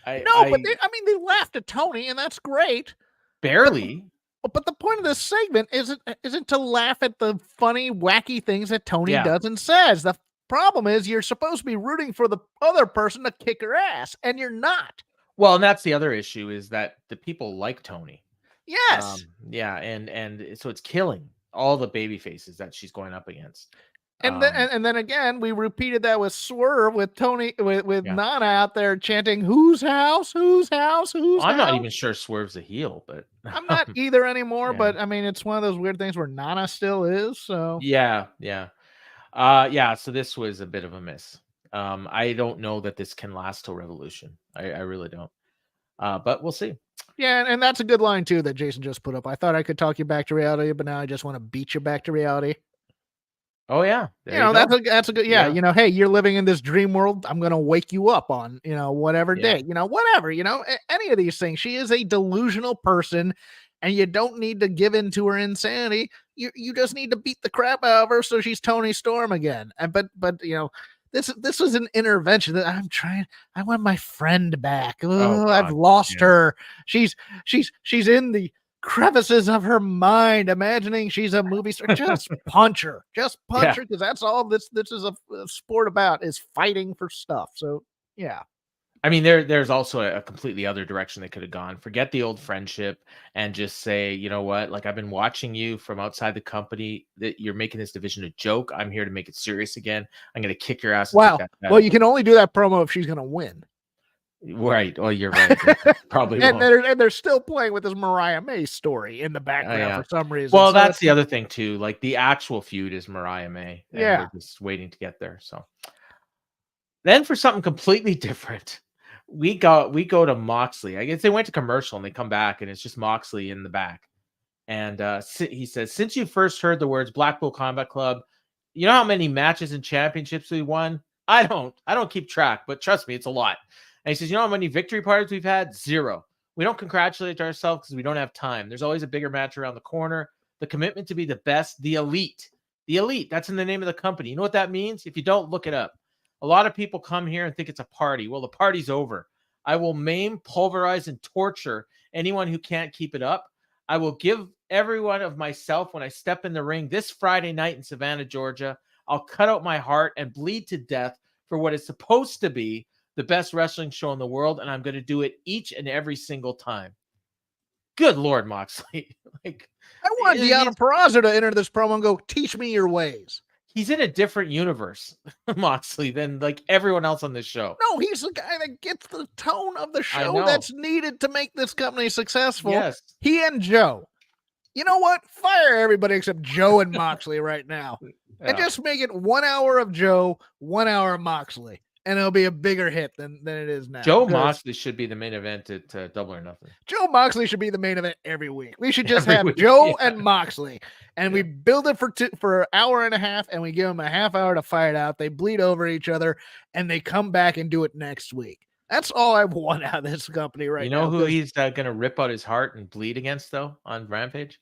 Speaker 2: but they laughed at Toni, and that's great.
Speaker 1: Barely.
Speaker 2: But the point of this segment isn't to laugh at the funny, wacky things that Toni does and says. The problem is you're supposed to be rooting for the other person to kick her ass, and you're not.
Speaker 1: Well, and that's the other issue is that the people like Toni.
Speaker 2: Yes.
Speaker 1: And so it's killing all the baby faces that she's going up against.
Speaker 2: And then again, we repeated that with Swerve, with Toni, with Nana out there chanting, "Whose house? Whose house? Whose house?"
Speaker 1: I'm not even sure Swerve's a heel, but
Speaker 2: I'm not either anymore. But I mean, it's one of those weird things where Nana still is. So
Speaker 1: yeah. So this was a bit of a miss. I don't know that this can last till Revolution. I really don't. But we'll see.
Speaker 2: Yeah, and that's a good line too that Jason just put up. I thought I could talk you back to reality, but now I just want to beat you back to reality.
Speaker 1: Oh yeah,
Speaker 2: that's a good You know, hey, you're living in this dream world. I'm gonna wake you up on whatever day. Whatever. Any of these things. She is a delusional person, and you don't need to give in to her insanity. You just need to beat the crap out of her so she's Toni Storm again. But this was an intervention that I want my friend back. Oh, I've lost her. She's in the crevices of her mind, imagining she's a movie star. Just punch her. Just punch her, because that's all this is a sport about, is fighting for stuff. So yeah.
Speaker 1: I mean, there's also a completely other direction they could have gone. Forget the old friendship and just say, you know what? Like, I've been watching you from outside the company. That you're making this division a joke. I'm here to make it serious again. I'm going to kick your ass and take
Speaker 2: Wow.
Speaker 1: that
Speaker 2: Well,
Speaker 1: title.
Speaker 2: you can only do that promo if she's going to win.
Speaker 1: Right. Oh, you're right. Probably
Speaker 2: and
Speaker 1: won't.
Speaker 2: they're still playing with this Mariah May story in the background
Speaker 1: Yeah.
Speaker 2: for some reason.
Speaker 1: Well,
Speaker 2: So
Speaker 1: that's
Speaker 2: it's
Speaker 1: the other thing too. Like, the actual feud is Mariah May, and
Speaker 2: Yeah.
Speaker 1: we're just waiting to get there. So then for something completely different, we go to Moxley. I guess they went to commercial and they come back and it's just Moxley in the back. And he says, since you first heard the words Blackpool Combat Club, you know how many matches and championships we won? I don't keep track, but trust me, it's a lot. And he says, you know how many victory parties we've had? 0. We don't congratulate ourselves because we don't have time. There's always a bigger match around the corner. The commitment to be the best, the elite. The elite, that's in the name of the company. You know what that means? If you don't, look it up. A lot of people come here and think it's a party. Well, the party's over. I will maim, pulverize, and torture anyone who can't keep it up. I will give everyone of myself when I step in the ring this Friday night in Savannah, Georgia. I'll cut out my heart and bleed to death for what is supposed to be the best wrestling show in the world, and I'm going to do it each and every single time. Good Lord, Moxley. Like,
Speaker 2: I want Deonna Purrazzo to enter this promo and go, teach me your ways.
Speaker 1: He's in a different universe, Moxley, than like everyone else on this show.
Speaker 2: No, he's the guy that gets the tone of the show that's needed to make this company successful.
Speaker 1: Yes.
Speaker 2: He and Joe. You know what? Fire everybody except Joe and Moxley right now. And just make it 1 hour of Joe, 1 hour of Moxley. And it'll be a bigger hit than it is now.
Speaker 1: Joe Moxley should be the main event at Double or Nothing.
Speaker 2: Joe Moxley should be the main event every week. We should just have Joe and Moxley. And we build it for an hour and a half, and we give them a half hour to fight out. They bleed over each other, and they come back and do it next week. That's all I want out of this company right now.
Speaker 1: You know who he's going to rip out his heart and bleed against, though, on Rampage?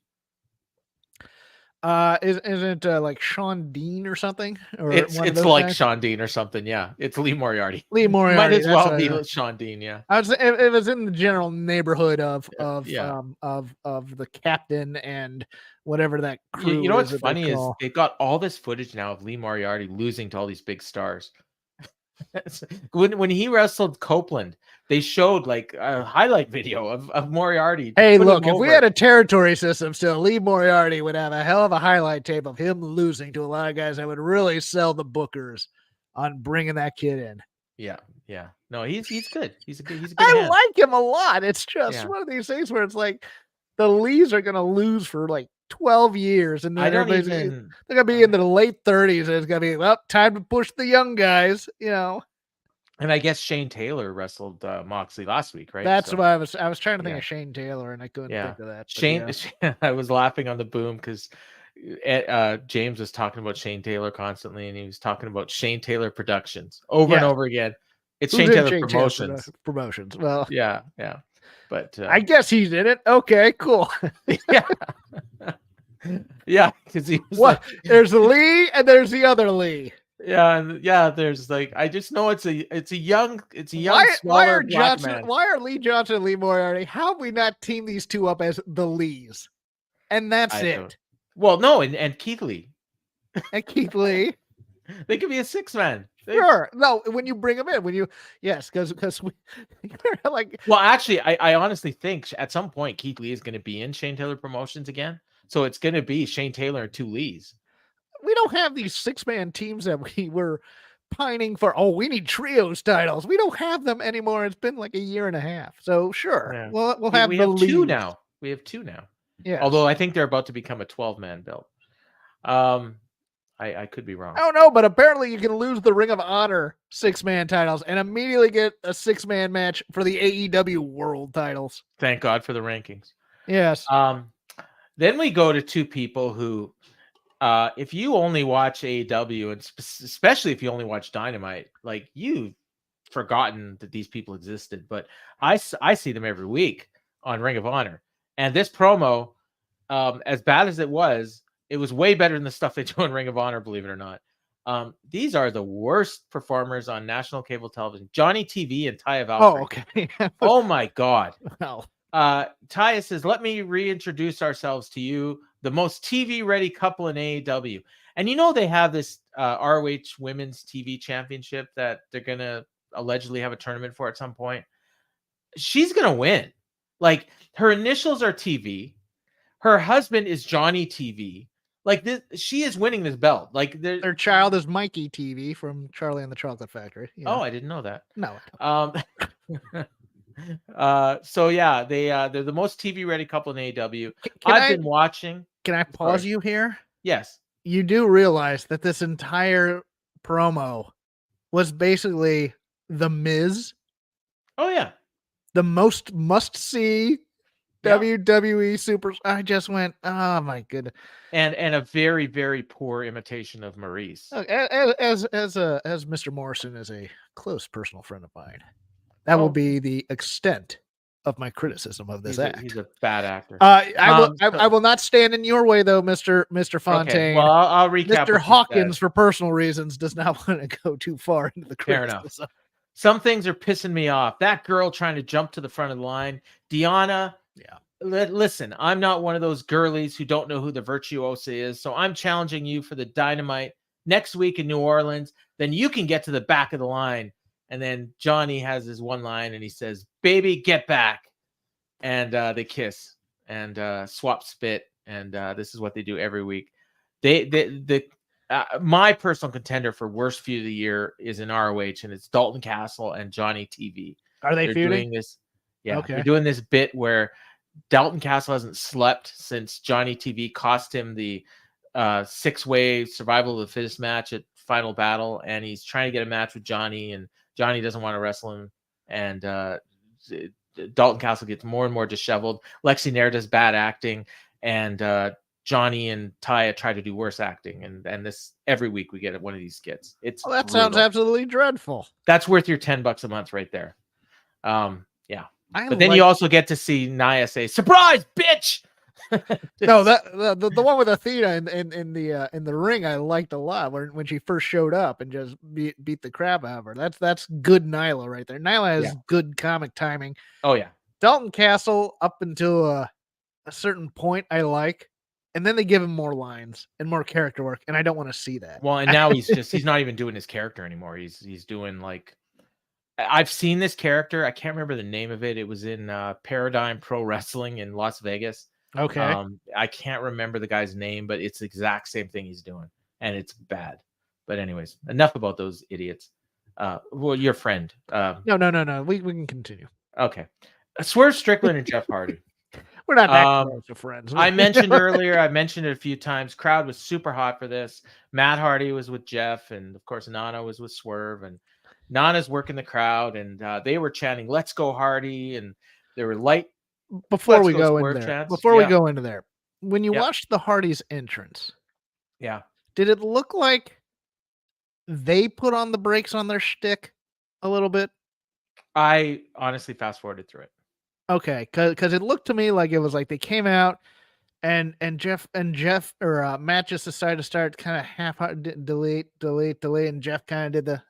Speaker 2: Isn't it like Sean Dean or something? Or
Speaker 1: it's like guys? Sean Dean or something. Yeah, it's Lee Moriarty.
Speaker 2: Lee Moriarty
Speaker 1: might as well be Sean Dean. Yeah,
Speaker 2: it was in the general neighborhood of the captain and whatever that crew.
Speaker 1: You know what's funny is they've got all this footage now of Lee Moriarty losing to all these big stars. when he wrestled Copeland, they showed like a highlight video of Moriarty.
Speaker 2: Hey, look, if we had a territory system still, Lee Moriarty would have a hell of a highlight tape of him losing to a lot of guys that would really sell the bookers on bringing that kid in.
Speaker 1: Yeah. No, he's good. He's a good
Speaker 2: I like him a lot. It's just one of these things where it's like the Lees are going to lose for like 12 years, and then they're going to be in the late 30s, and it's going to be time to push the young guys, you know.
Speaker 1: And I guess Shane Taylor wrestled Moxley last week, right?
Speaker 2: That's what I was trying to think of Shane Taylor, and I couldn't think of that.
Speaker 1: Shane, I was laughing on the boom because James was talking about Shane Taylor constantly, and he was talking about Shane Taylor Productions over and over again. It's Shane Taylor Promotions.
Speaker 2: Promotions. Well,
Speaker 1: yeah. But
Speaker 2: I guess he's in it. Okay, cool.
Speaker 1: Yeah, because he was
Speaker 2: there's Lee and there's the other Lee.
Speaker 1: Yeah, there's like, I just know it's a young smaller black man.
Speaker 2: Why are Lee Johnson and Lee Moriarty? How have we not teamed these two up as the Lees? And that's it.
Speaker 1: Well, no, and Keith Lee.
Speaker 2: And Keith Lee.
Speaker 1: They could be a 6-man.
Speaker 2: Sure. No, when you bring them in, because we like.
Speaker 1: Well, actually, I honestly think at some point Keith Lee is going to be in Shane Taylor Promotions again. So it's going to be Shane Taylor and 2 Lees.
Speaker 2: We don't have these 6-man teams that we were pining for. Oh, we need trios titles. We don't have them anymore. It's been like a year and a half. So sure, we'll have
Speaker 1: we
Speaker 2: the
Speaker 1: have
Speaker 2: Lees.
Speaker 1: 2 now. We have 2 now.
Speaker 2: Yeah.
Speaker 1: Although I think they're about to become a 12-man belt. I could be wrong.
Speaker 2: Oh no, but apparently you can lose the Ring of Honor 6-man titles and immediately get a 6-man match for the AEW World titles.
Speaker 1: Thank God for the rankings.
Speaker 2: Yes.
Speaker 1: Then we go to 2 people who, if you only watch AEW, and especially if you only watch Dynamite, like, you've forgotten that these people existed. But I see them every week on Ring of Honor. And this promo, as bad as it was way better than the stuff they do in Ring of Honor, believe it or not. These are the worst performers on national cable television. Johnny TV and Taya Valkyrie.
Speaker 2: Oh, okay.
Speaker 1: Oh my God.
Speaker 2: Well.
Speaker 1: Taya says, let me reintroduce ourselves to you, the most TV-ready couple in AEW. And you know they have this ROH Women's TV Championship that they're going to allegedly have a tournament for at some point. She's gonna win. Like, her initials are TV. Her husband is Johnny TV. Like, this, she is winning this belt. Like,
Speaker 2: Their child is Mikey TV from Charlie and the Chocolate Factory.
Speaker 1: Oh, I didn't know that.
Speaker 2: No.
Speaker 1: So yeah, they're the most TV ready couple in AEW.
Speaker 2: Can
Speaker 1: I've been watching.
Speaker 2: Can I pause you here?
Speaker 1: Yes.
Speaker 2: You do realize that this entire promo was basically The Miz.
Speaker 1: Oh yeah.
Speaker 2: The most must-see WWE super. I just went, oh my goodness.
Speaker 1: And a very, very poor imitation of Maurice.
Speaker 2: As Mr. Morrison is a close personal friend of mine, that will be the extent of my criticism of this act.
Speaker 1: He's a bad actor.
Speaker 2: I will not stand in your way though, Mr. Fontaine.
Speaker 1: Okay. Well, I'll recap.
Speaker 2: Mr. Hawkins, for personal reasons, does not want to go too far into the criticism.
Speaker 1: Fair enough. Some things are pissing me off. That girl trying to jump to the front of the line, Deonna.
Speaker 2: Yeah.
Speaker 1: Listen, I'm not one of those girlies who don't know who the virtuosa is, so I'm challenging you for the Dynamite next week in New Orleans. Then you can get to the back of the line. And then Johnny has his one line, and he says, "Baby, get back." And they kiss and swap spit, and this is what they do every week. My personal contender for worst feud of the year is in ROH, and it's Dalton Castle and Johnny TV.
Speaker 2: Are they feuding?
Speaker 1: Doing this? Yeah,
Speaker 2: okay.
Speaker 1: They're doing this bit where Dalton Castle hasn't slept since Johnny TV cost him the 6-way survival of the fittest match at Final Battle, and he's trying to get a match with Johnny, and Johnny doesn't want to wrestle him, and Dalton Castle gets more and more disheveled. Lexi Nair does bad acting, and Johnny and Taya try to do worse acting, and this every week we get one of these skits. It's
Speaker 2: that brutal. Sounds absolutely dreadful.
Speaker 1: That's worth your $10 a month right there. Yeah. But then you also get to see Nia say, "Surprise, bitch!"
Speaker 2: No, the one with Athena in the ring I liked a lot when she first showed up and just beat the crap out of her. That's good Nyla right there. Nyla has good comic timing.
Speaker 1: Oh yeah.
Speaker 2: Dalton Castle up until a certain point I like, and then they give him more lines and more character work, and I don't want to see that.
Speaker 1: Well, and now he's not even doing his character anymore. He's doing like, I've seen this character. I can't remember the name of it. It was in Paradigm Pro Wrestling in Las Vegas.
Speaker 2: Okay.
Speaker 1: I can't remember the guy's name, but it's the exact same thing he's doing, and it's bad. But anyways, enough about those idiots. Well, your friend.
Speaker 2: No. We can continue.
Speaker 1: Okay. Swerve Strickland and Jeff Hardy.
Speaker 2: We're not that close to friends.
Speaker 1: I mentioned earlier, I mentioned it a few times. Crowd was super hot for this. Matt Hardy was with Jeff, and of course Nana was with Swerve, and Nana's working the crowd, and they were chanting "Let's go Hardy," and they were light.
Speaker 2: Before we go into there, when you watched the Hardys entrance, did it look like they put on the brakes on their shtick a little bit?
Speaker 1: I honestly fast forwarded through it.
Speaker 2: Okay, because it looked to me like it was like they came out and Jeff or Matt just decided to start kind of half delete, and Jeff kind of did the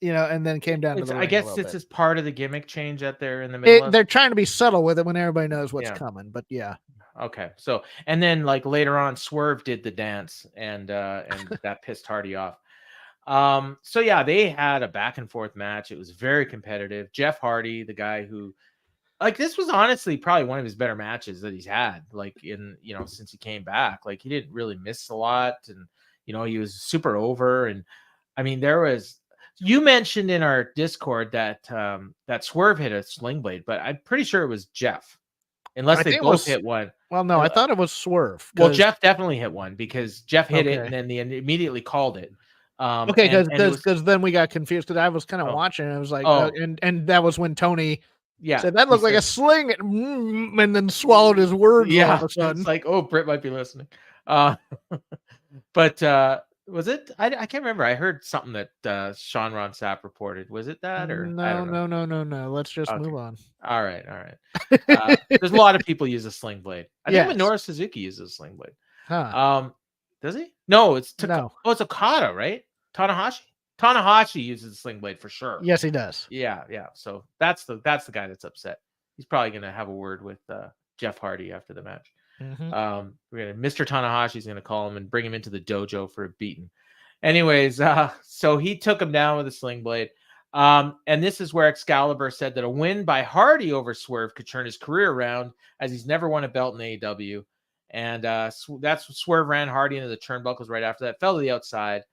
Speaker 2: and then came down to the ring.
Speaker 1: I guess this is part of the gimmick change that they're in the middle of.
Speaker 2: They're trying to be subtle with it when everybody knows what's coming, but yeah.
Speaker 1: Okay, so and then like later on, Swerve did the dance, and that pissed Hardy off. So yeah, they had a back and forth match. It was very competitive. Jeff Hardy, the guy who, like, this was honestly probably one of his better matches that he's had, like, in, since he came back. Like, he didn't really miss a lot, and he was super over. And I mean, you mentioned in our Discord that that Swerve hit a sling blade, but I'm pretty sure it was Jeff, unless they both hit one.
Speaker 2: Well, no, I thought it was Swerve.
Speaker 1: Well, Jeff definitely hit one because Jeff hit it, and then they immediately called it.
Speaker 2: Because then we got confused because I was kind of watching, and I was like, and that was when Tony said that looked like a sling, and then swallowed his words all of a sudden.
Speaker 1: It's like, Britt might be listening. But was it? I can't remember. I heard something that Sean Ron Sapp reported. Was it that or
Speaker 2: no? Let's just move on.
Speaker 1: All right. There's a lot of people use a sling blade. I think Minoru Suzuki uses a sling blade.
Speaker 2: Huh.
Speaker 1: Does he? No, it's it's Okada, right? Tanahashi uses a sling blade for sure.
Speaker 2: Yes, he does.
Speaker 1: Yeah. So that's the guy that's upset. He's probably gonna have a word with Jeff Hardy after the match.
Speaker 2: Mm-hmm.
Speaker 1: Mr. Tanahashi's gonna call him and bring him into the dojo for a beating. Anyways, so he took him down with a sling blade. And this is where Excalibur said that a win by Hardy over Swerve could turn his career around, as he's never won a belt in AEW. And that's Swerve ran Hardy into the turnbuckles right after that, fell to the outside,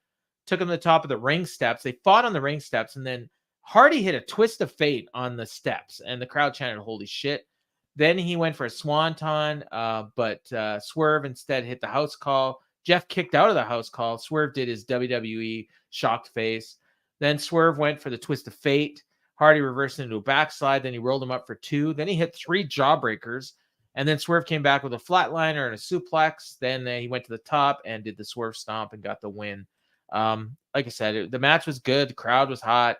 Speaker 1: took him to the top of the ring steps. They fought on the ring steps, and then Hardy hit a twist of fate on the steps, and the crowd chanted, "Holy shit." Then he went for a swanton, but Swerve instead hit the house call. Jeff kicked out of the house call. Swerve did his WWE shocked face. Then Swerve went for the twist of fate. Hardy reversed into a backslide. Then he rolled him up for 2. Then he hit 3 jawbreakers. And then Swerve came back with a flatliner and a suplex. Then he went to the top and did the Swerve stomp and got the win. Like I said, the match was good. The crowd was hot.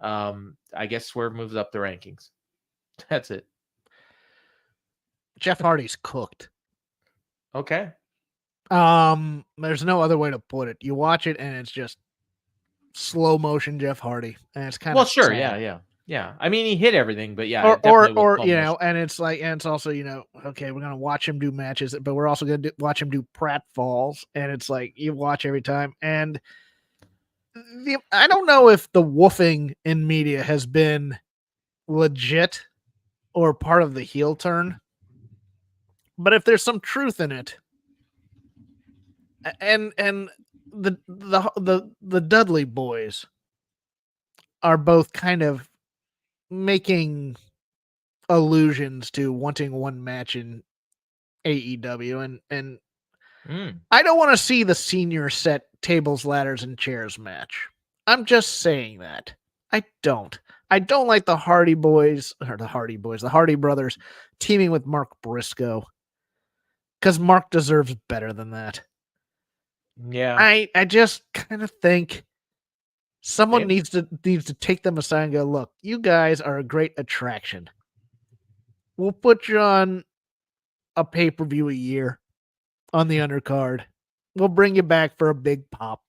Speaker 1: I guess Swerve moves up the rankings. That's it.
Speaker 2: Jeff Hardy's cooked.
Speaker 1: Okay.
Speaker 2: There's no other way to put it. You watch it and it's just slow motion Jeff Hardy, and it's kind of
Speaker 1: sure,
Speaker 2: sad.
Speaker 1: yeah. I mean, he hit everything, but yeah,
Speaker 2: or you know, and it's like, and it's also, you know, okay, we're gonna watch him do matches, but we're also gonna watch him do pratfalls, and it's like you watch every time. And I don't know if the woofing in media has been legit or part of the heel turn, but if there's some truth in it, and the Dudley boys are both kind of making allusions to wanting one match in AEW, and I don't want to see the senior set tables, ladders, and chairs match. I'm just saying that. I don't like the Hardy brothers teaming with Mark Briscoe, because Mark deserves better than that.
Speaker 1: Yeah.
Speaker 2: I just kind of think someone needs to take them aside and go, look, you guys are a great attraction. We'll put you on a pay-per-view a year on the undercard. We'll bring you back for a big pop.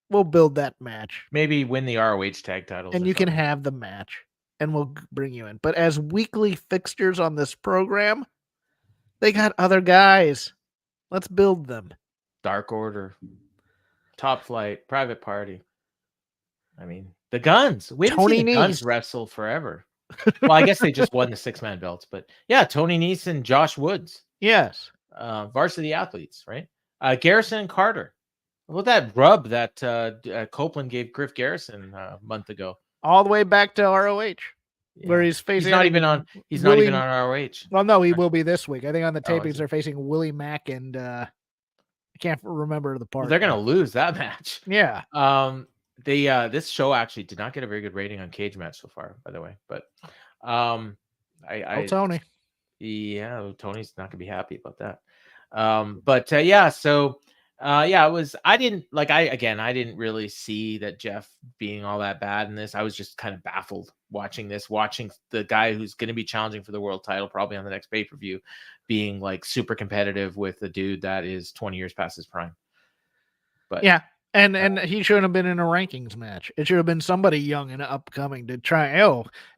Speaker 2: We'll build that match.
Speaker 1: Maybe win the ROH tag titles.
Speaker 2: And you can have the match, and we'll bring you in. But as weekly fixtures on this program, they got other guys. Let's build them.
Speaker 1: Dark Order, Top Flight, Private Party. I mean, the Guns. We haven't seen the Guns wrestle forever. Well, I guess they just won the 6-man belts, but yeah, Tony Nese and Josh Woods.
Speaker 2: Yes.
Speaker 1: Varsity athletes, right? Garrison and Carter. What about that rub that Copeland gave Griff Garrison a month ago?
Speaker 2: All the way back to ROH. Yeah. Where he's facing.
Speaker 1: He's not even on ROH.
Speaker 2: Well, no, he will be this week. I think on the tapings they're facing Willie Mack and I can't remember the part.
Speaker 1: Well, they're gonna lose that match.
Speaker 2: Yeah.
Speaker 1: This show actually did not get a very good rating on Cage Match so far, by the way. But
Speaker 2: Tony.
Speaker 1: Yeah, Tony's not gonna be happy about that. Yeah, so it was. I didn't really see that Jeff being all that bad in this. I was just kind of baffled watching the guy who's going to be challenging for the world title probably on the next pay-per-view being like super competitive with a dude that is 20 years past his prime. But
Speaker 2: yeah, and he shouldn't have been in a rankings match. It should have been somebody young and upcoming to try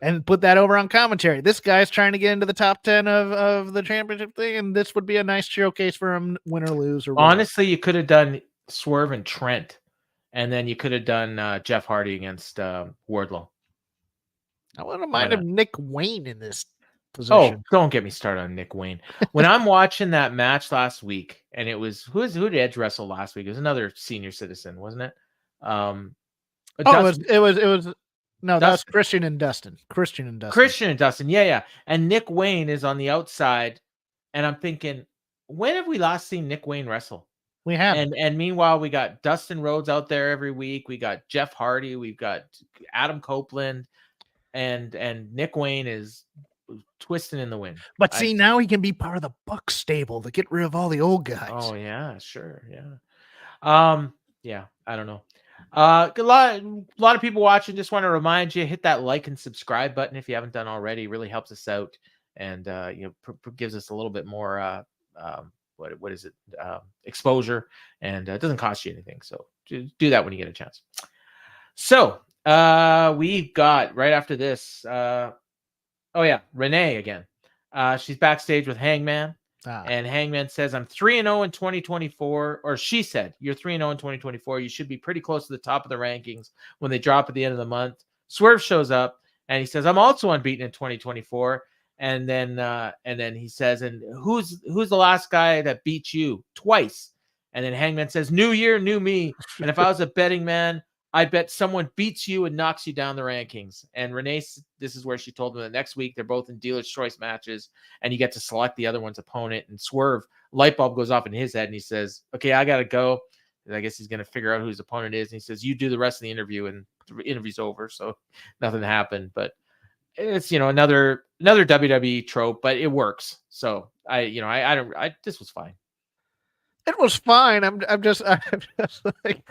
Speaker 2: and put that over on commentary. This guy's trying to get into the top 10 of the championship thing, and this would be a nice showcase for him, win or lose. Or
Speaker 1: honestly, you could have done Swerve and Trent, and then you could have done Jeff Hardy against Wardlow.
Speaker 2: I wouldn't mind if Nick Wayne in this position.
Speaker 1: Oh, don't get me started on Nick Wayne. When I'm watching that match last week, and it was who did Edge wrestle last week? It was another senior citizen, wasn't it?
Speaker 2: It was no, that's Christian and Dustin. Christian and Dustin.
Speaker 1: Yeah. And Nick Wayne is on the outside, and I'm thinking, when have we last seen Nick Wayne wrestle?
Speaker 2: We have.
Speaker 1: And meanwhile, we got Dustin Rhodes out there every week. We got Jeff Hardy. We've got Adam Copeland, and Nick Wayne is twisting in the wind.
Speaker 2: But now he can be part of the Buck stable to get rid of all the old guys.
Speaker 1: Oh yeah, sure, yeah. Yeah, I don't know. A lot of people watching. Just want to remind you, hit that like and subscribe button if you haven't done already. It really helps us out, and gives us a little bit more what is it, exposure, and it doesn't cost you anything. So do that when you get a chance. So we've got right after this. Renee again. She's backstage with Hangman. And Hangman says, I'm 3-0 in 2024. Or she said, you're 3-0 in 2024. You should be pretty close to the top of the rankings when they drop at the end of the month. Swerve shows up and he says, "I'm also unbeaten in 2024." And then he says, "And who's the last guy that beat you twice?" And then Hangman says, "New year, new me. And if I was a betting man, I bet someone beats you and knocks you down the rankings." And Renee, this is where she told him that next week they're both in dealer's choice matches, and you get to select the other one's opponent. And Swerve, light bulb goes off in his head, and he says, "Okay, I gotta go." And I guess he's gonna figure out who his opponent is. And he says, "You do the rest of the interview," and the interview's over. So nothing happened, but it's another WWE trope, but it works. So this was fine.
Speaker 2: It was fine. I'm just like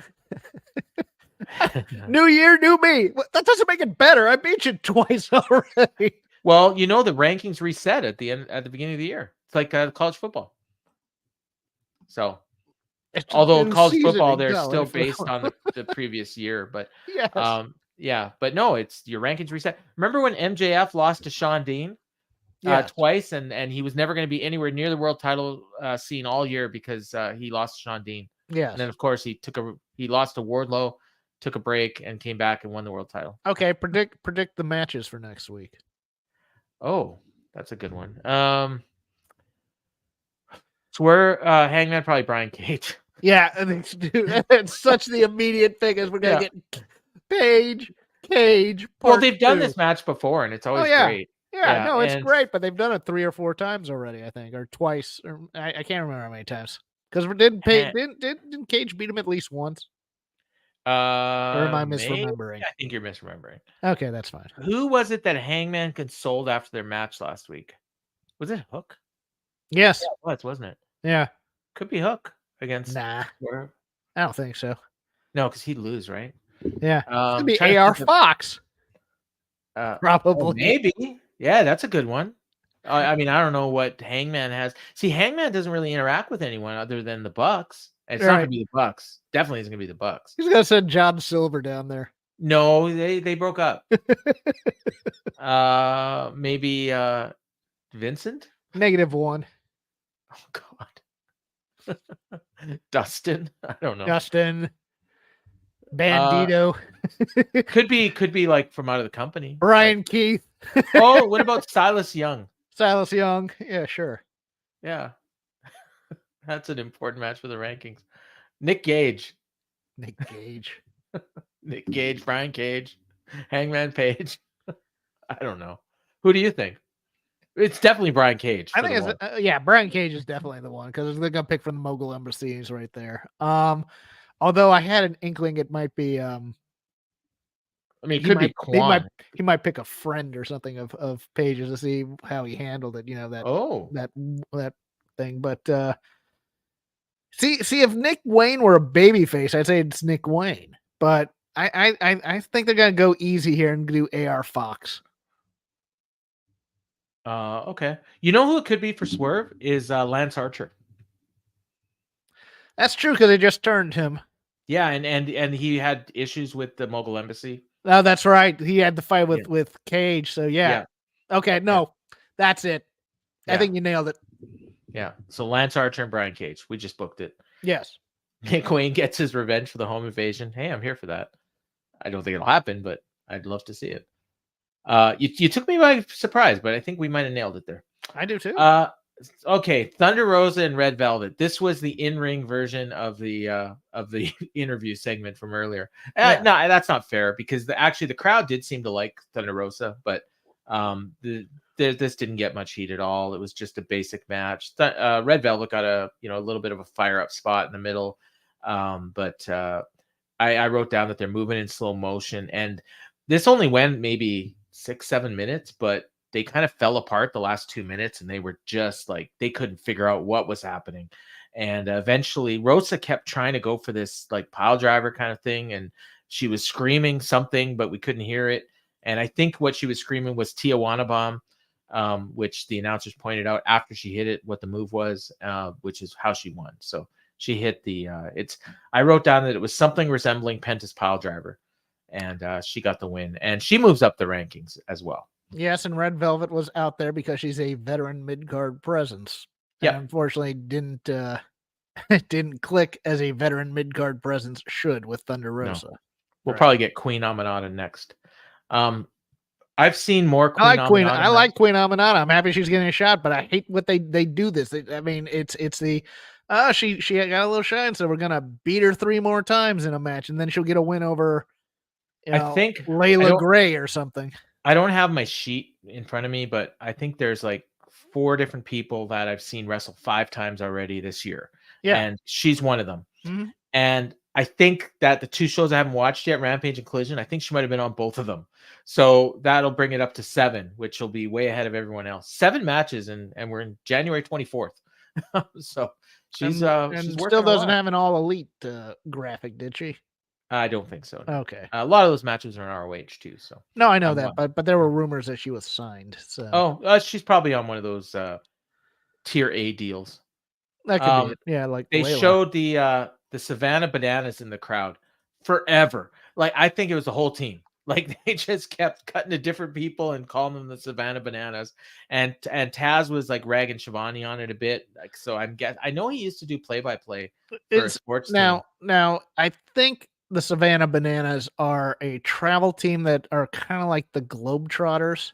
Speaker 2: new year, new me. That doesn't make it better. I beat you twice already.
Speaker 1: Well, the rankings reset at the beginning of the year. It's like college football. So, although college football, they're still based on the previous year, but
Speaker 2: yes.
Speaker 1: Yeah, but no, it's your rankings reset. Remember when MJF lost to Shawn Dean twice, and he was never going to be anywhere near the world title scene all year because he lost to Shawn Dean.
Speaker 2: Yes.
Speaker 1: And then of course he lost to Wardlow, took a break, and came back and won the world title.
Speaker 2: Okay, predict the matches for next week.
Speaker 1: Oh, that's a good one. So we're Hangman, probably Brian Cage.
Speaker 2: Yeah, it's such the immediate thing as we're gonna get Cage.
Speaker 1: Well, they've done this match before, and it's always great.
Speaker 2: Yeah, no, it's great, but they've done it 3 or 4 times already, I think, or twice, or I can't remember how many times. Because didn't Cage beat him at least once? Or am I misremembering?
Speaker 1: I think you're misremembering.
Speaker 2: Okay, that's fine.
Speaker 1: Who was it that Hangman consoled after their match last week? Was it Hook?
Speaker 2: Yes,
Speaker 1: yeah, it was, wasn't it?
Speaker 2: Yeah,
Speaker 1: could be Hook against.
Speaker 2: Nah,
Speaker 1: Swerve.
Speaker 2: I don't think so.
Speaker 1: No, because he'd lose, right?
Speaker 2: Yeah, it could be AR Fox. Probably,
Speaker 1: maybe. Yeah, that's a good one. I mean, I don't know what Hangman has. See, Hangman doesn't really interact with anyone other than the Bucks. It's not gonna be the Bucks. Definitely isn't gonna be the Bucks.
Speaker 2: He's gonna send John Silver down there.
Speaker 1: No, they broke up. Maybe Vincent?
Speaker 2: -1.
Speaker 1: Oh God. Dustin? I don't know.
Speaker 2: Dustin. Bandito.
Speaker 1: could be like from out of the company.
Speaker 2: Brian Keith.
Speaker 1: Oh, what about Silas Young?
Speaker 2: Silas Young. Yeah, sure.
Speaker 1: Yeah. That's an important match for the rankings. Nick Gage.
Speaker 2: Nick Gage.
Speaker 1: Nick Gage, Brian Cage, Hangman Page. I don't know. Who do you think? It's definitely Brian Cage.
Speaker 2: I think it's Brian Cage is definitely the one because they're gonna pick from the Mogul Embassies right there. Although I had an inkling it might be
Speaker 1: I mean, it could be Quan.
Speaker 2: He might pick a friend or something of Page's to see how he handled it, that thing. But see if Nick Wayne were a babyface, I'd say it's Nick Wayne. But I think they're gonna go easy here and do AR Fox.
Speaker 1: Okay. You know who it could be for Swerve is Lance Archer.
Speaker 2: That's true because they just turned him.
Speaker 1: Yeah, and he had issues with the Mogul Embassy.
Speaker 2: Oh, that's right. He had the fight with Cage. So yeah. Okay, no, that's it. I think you nailed it.
Speaker 1: Yeah. So Lance Archer and Brian Cage. We just booked it.
Speaker 2: Yes.
Speaker 1: Nick Wayne gets his revenge for the home invasion. Hey, I'm here for that. I don't think it'll happen, but I'd love to see it. You took me by surprise, but I think we might have nailed it there.
Speaker 2: I do too.
Speaker 1: Okay, Thunder Rosa and Red Velvet. This was the in-ring version of the interview segment from earlier. No, that's not fair because the crowd did seem to like Thunder Rosa, but this didn't get much heat at all. It was just a basic match. Red Velvet got a little bit of a fire-up spot in the middle, but I wrote down that they're moving in slow motion, and this only went maybe 6-7 minutes, but they kind of fell apart the last 2 minutes, and they were just like they couldn't figure out what was happening. And eventually, Rosa kept trying to go for this like pile driver kind of thing, and she was screaming something, but we couldn't hear it. And I think what she was screaming was Tijuana Bomb, which the announcers pointed out after she hit it what the move was, which is how she won. So she hit the I wrote down that it was something resembling Penta's pile driver, and she got the win, and she moves up the rankings as well.
Speaker 2: Yes, and Red Velvet was out there because she's a veteran mid-card presence. Yeah, unfortunately didn't click as a veteran mid-card presence should with Thunder Rosa.
Speaker 1: No. We'll probably get Queen Aminata next. I've seen more
Speaker 2: I
Speaker 1: Queen
Speaker 2: like Queen Aminata. I'm happy she's getting a shot, but I hate what they do this. I mean, it's the she got a little shine, so we're gonna beat her 3 more times in a match, and then she'll get a win over
Speaker 1: I think
Speaker 2: Layla Gray or something.
Speaker 1: I don't have my sheet in front of me, but I think there's like 4 different people that I've seen wrestle 5 times already this year.
Speaker 2: Yeah.
Speaker 1: And she's one of them.
Speaker 2: Mm-hmm.
Speaker 1: And I think that the 2 shows I haven't watched yet, Rampage and Collision, I think she might have been on both of them. So that'll bring it up to 7, which will be way ahead of everyone else. 7 matches, and we're in January 24th. So she's
Speaker 2: still doesn't have an all elite graphic, did she?
Speaker 1: I don't think so. No.
Speaker 2: Okay.
Speaker 1: A lot of those matches are in ROH too. So
Speaker 2: no, I know that, but there were rumors that she was signed. So
Speaker 1: she's probably on one of those tier A deals.
Speaker 2: That could be it. Yeah, like
Speaker 1: they
Speaker 2: Layla.
Speaker 1: showed the Savannah Bananas in the crowd forever. Like I think it was the whole team. Like they just kept cutting to different people and calling them the Savannah Bananas. And Taz was like ragging Shivani on it a bit. Like so, I know he used to do play-by-play for a sports team.
Speaker 2: Now I think the Savannah Bananas are a travel team that are kind of like the Globetrotters.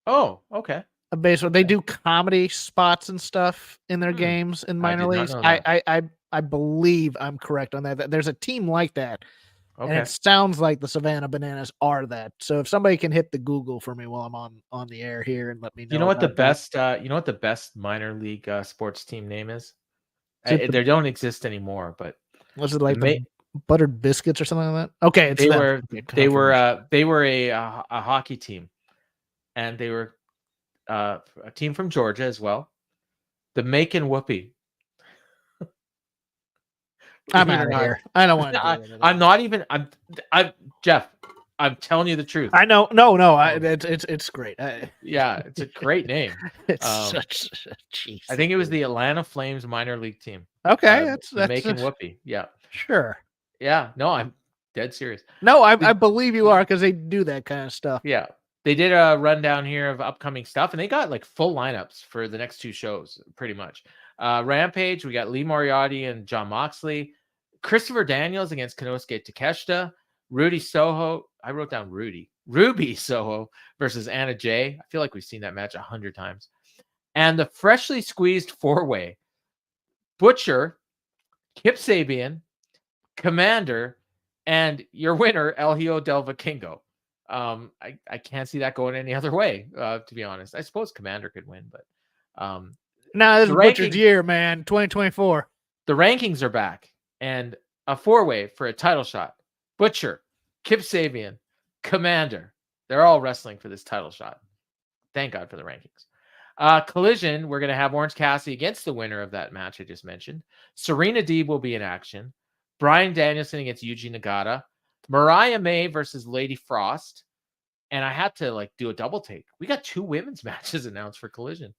Speaker 1: Oh, okay.
Speaker 2: Basically, they do comedy spots and stuff in their games in minor leagues. I believe I'm correct on that. There's a team like that. Okay. And it sounds like the Savannah Bananas are that. So if somebody can hit the Google for me while I'm on the air here and let me know.
Speaker 1: You know what the best minor league sports team name is? They don't exist anymore, but
Speaker 2: was it like the Buttered Biscuits or something like that? Okay,
Speaker 1: they were a hockey team, and they were a team from Georgia as well. The Macon Whoopee.
Speaker 2: I'm out of here. I don't want to.
Speaker 1: I'm not even. I'm Jeff. I'm telling you the truth.
Speaker 2: I know. No. It's great.
Speaker 1: Yeah, it's a great name.
Speaker 2: It's such. Geez,
Speaker 1: I think it was the Atlanta Flames minor league team.
Speaker 2: Okay, that's
Speaker 1: Macon Whoopee. Yeah.
Speaker 2: Sure.
Speaker 1: Yeah. No, I'm dead serious.
Speaker 2: No, I believe you are because they do that kind of stuff.
Speaker 1: Yeah. They did a rundown here of upcoming stuff, and they got like full lineups for the next 2 shows, pretty much. Rampage, we got Lee Moriarty and John Moxley. Christopher Daniels against Konosuke Takeshita. Ruby Soho. I wrote down Ruby Soho versus Anna Jay. I feel like we've seen that match 100 times. And the freshly squeezed 4-way. Butcher, Kip Sabian, Commander, and your winner, El Hijo del Vikingo. I can't see that going any other way, to be honest. I suppose Commander could win, but
Speaker 2: now this is Butcher's year, man. 2024.
Speaker 1: The rankings are back, and a 4-way for a title shot. Butcher, Kip Sabian, Commander. They're all wrestling for this title shot. Thank God for the rankings. Collision, we're going to have Orange Cassidy against the winner of that match I just mentioned. Serena Deeb will be in action. Bryan Danielson against Yuji Nagata. Mariah May versus Lady Frost. And I had to do a double take. We got 2 women's matches announced for Collision.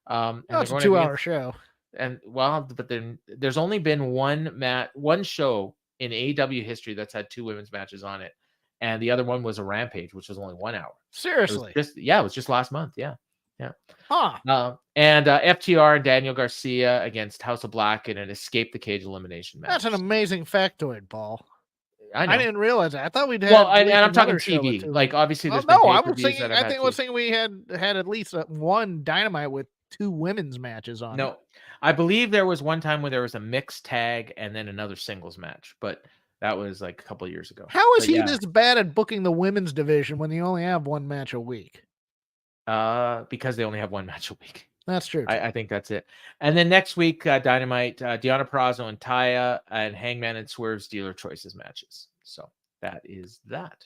Speaker 2: And it's a 2-hour show.
Speaker 1: And but then there's only been one show in AEW history that's had 2 women's matches on it. And the other one was a Rampage, which was only 1 hour.
Speaker 2: Seriously?
Speaker 1: It was just last month. Yeah.
Speaker 2: Huh.
Speaker 1: And FTR and Daniel Garcia against House of Black in an Escape the Cage elimination match.
Speaker 2: That's an amazing factoid, Paul.
Speaker 1: I
Speaker 2: didn't realize that. I thought we'd had.
Speaker 1: Well, and I'm talking TV. Like obviously, there's been pay-per-views that
Speaker 2: I think I was thinking we had at least one Dynamite with 2 women's matches on.
Speaker 1: No, I believe there was one time where there was a mixed tag and then another singles match, but that was like a couple of years ago.
Speaker 2: How is he this bad at booking the women's division when you only have 1 match a week?
Speaker 1: Because they only have 1 match a week.
Speaker 2: That's true.
Speaker 1: I think that's it. And then next week, Dynamite, Deonna Purrazzo and Taya, and Hangman and Swerve's Dealer Choices matches. So that is that.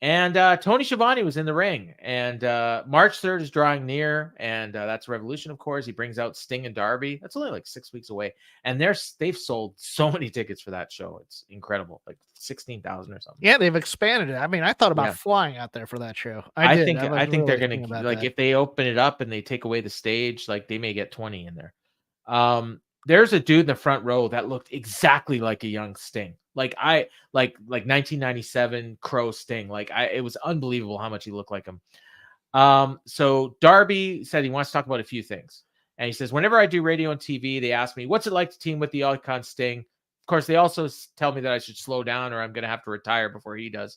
Speaker 1: And Tony Schiavone was in the ring. And March 3rd is drawing near. And that's Revolution, of course. He brings out Sting and Darby. That's only like 6 weeks away. And they've sold so many tickets for that show. It's incredible. Like 16,000 or something.
Speaker 2: Yeah, they've expanded it. I mean, I thought about flying out there for that show.
Speaker 1: I think they're going to, like, if they open it up and they take away the stage, like, they may get 20 in there. There's a dude in the front row that looked exactly like a young Sting. Like 1997 Crow Sting. It was unbelievable how much he looked like him. So Darby said he wants to talk about a few things. And he says, whenever I do radio and TV, they ask me, what's it like to team with the icon Sting? Of course, they also tell me that I should slow down or I'm going to have to retire before he does.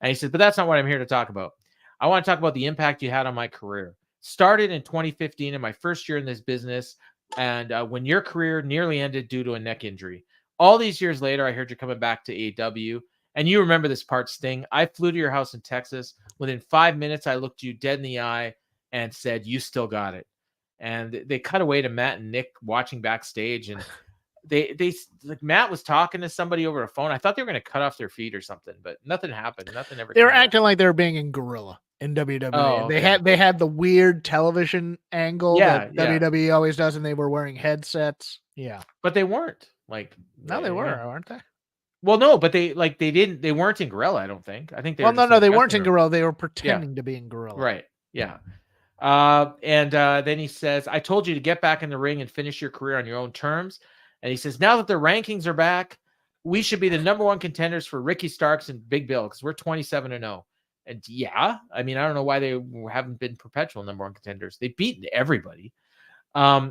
Speaker 1: And he said, but that's not what I'm here to talk about. I want to talk about the impact you had on my career. Started in 2015 in my first year in this business, and when your career nearly ended due to a neck injury. All these years later, I heard you're coming back to AEW, and you remember this part, Sting. I flew to your house in Texas. Within 5 minutes, I looked you dead in the eye and said, you still got it. And they cut away to Matt and Nick watching backstage, and they like Matt was talking to somebody over a phone. I thought they were going to cut off their feet or something, but nothing happened. Nothing ever.
Speaker 2: They were acting like they were being in Gorilla in WWE.
Speaker 1: Oh, okay.
Speaker 2: They had the weird television angle that WWE always does, and they were wearing headsets. Yeah,
Speaker 1: but they weren't like.
Speaker 2: No, they were, aren't they?
Speaker 1: Well, no, but they weren't in Gorilla. I don't think. I think they.
Speaker 2: Well, no, they weren't in Gorilla. They were pretending to be in Gorilla.
Speaker 1: Right. Yeah. And then he says, I told you to get back in the ring and finish your career on your own terms. And he says, now that the rankings are back, we should be the number one contenders for Ricky Starks and Big Bill because we're 27-0. And yeah, I mean, I don't know why they haven't been perpetual number one contenders. They've beaten everybody.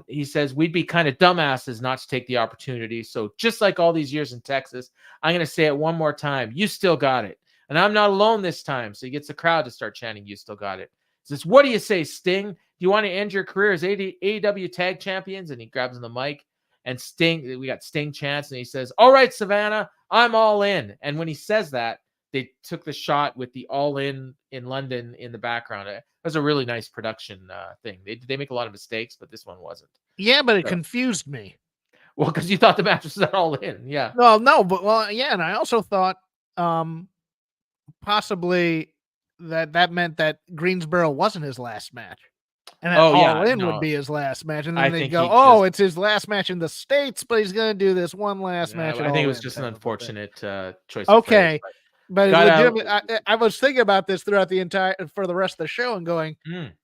Speaker 1: He says, we'd be kind of dumbasses not to take the opportunity. So just like all these years in Texas, I'm going to say it one more time. You still got it. And I'm not alone this time. So he gets the crowd to start chanting, you still got it. He says, what do you say, Sting? Do you want to end your career as AEW tag champions? And he grabs the mic. And Sting, we got Sting chants, and he says, all right, Savannah, I'm all in. And when he says that, they took the shot with the all in London in the background. It was a really nice production thing. They make a lot of mistakes, but this one wasn't.
Speaker 2: Yeah, but it confused me.
Speaker 1: Well, because you thought the match was not all in. Yeah.
Speaker 2: Well, no, but yeah, and I also thought possibly that meant that Greensboro wasn't his last match. And All In would be his last match. And then they go, it's his last match in the States, but he's going to do this one last match.
Speaker 1: I think it was just an unfortunate choice.
Speaker 2: Okay. But I was thinking about this throughout for the rest of the show and going,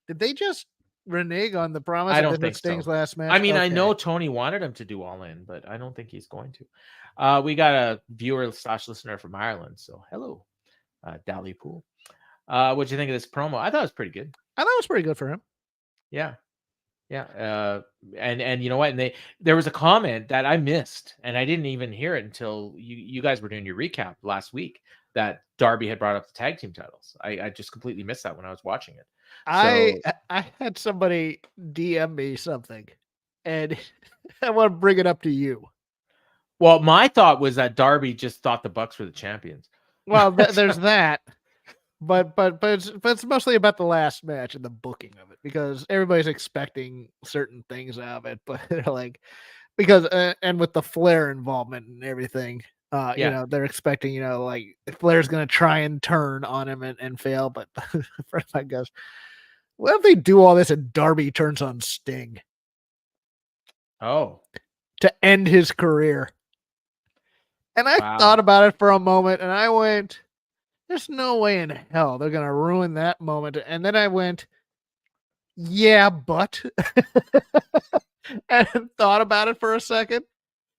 Speaker 2: did they just renege on the promise of Sting's last match?
Speaker 1: I mean, I know Tony wanted him to do All In, but I don't think he's going to. We got a viewer / listener from Ireland. So hello, Dally Pool. What'd you think of this promo? I thought it was pretty good.
Speaker 2: I thought it was pretty good for him.
Speaker 1: Yeah. And you know what? And there was a comment that I missed, and I didn't even hear it until you guys were doing your recap last week that Darby had brought up the tag team titles. I just completely missed that when I was watching it.
Speaker 2: I had somebody DM me something, and I want to bring it up to you.
Speaker 1: Well, my thought was that Darby just thought the Bucks were the champions.
Speaker 2: Well, there's that. But it's mostly about the last match and the booking of it because everybody's expecting certain things out of it, but they're like because and with the Flair involvement and everything, you know, they're expecting, you know, like Flair's gonna try and turn on him and fail, but friend of mine goes, what if they do all this and Darby turns on Sting?
Speaker 1: Oh,
Speaker 2: to end his career. And I thought about it for a moment and I went, there's no way in hell they're going to ruin that moment. And then I went, yeah, but, and thought about it for a second.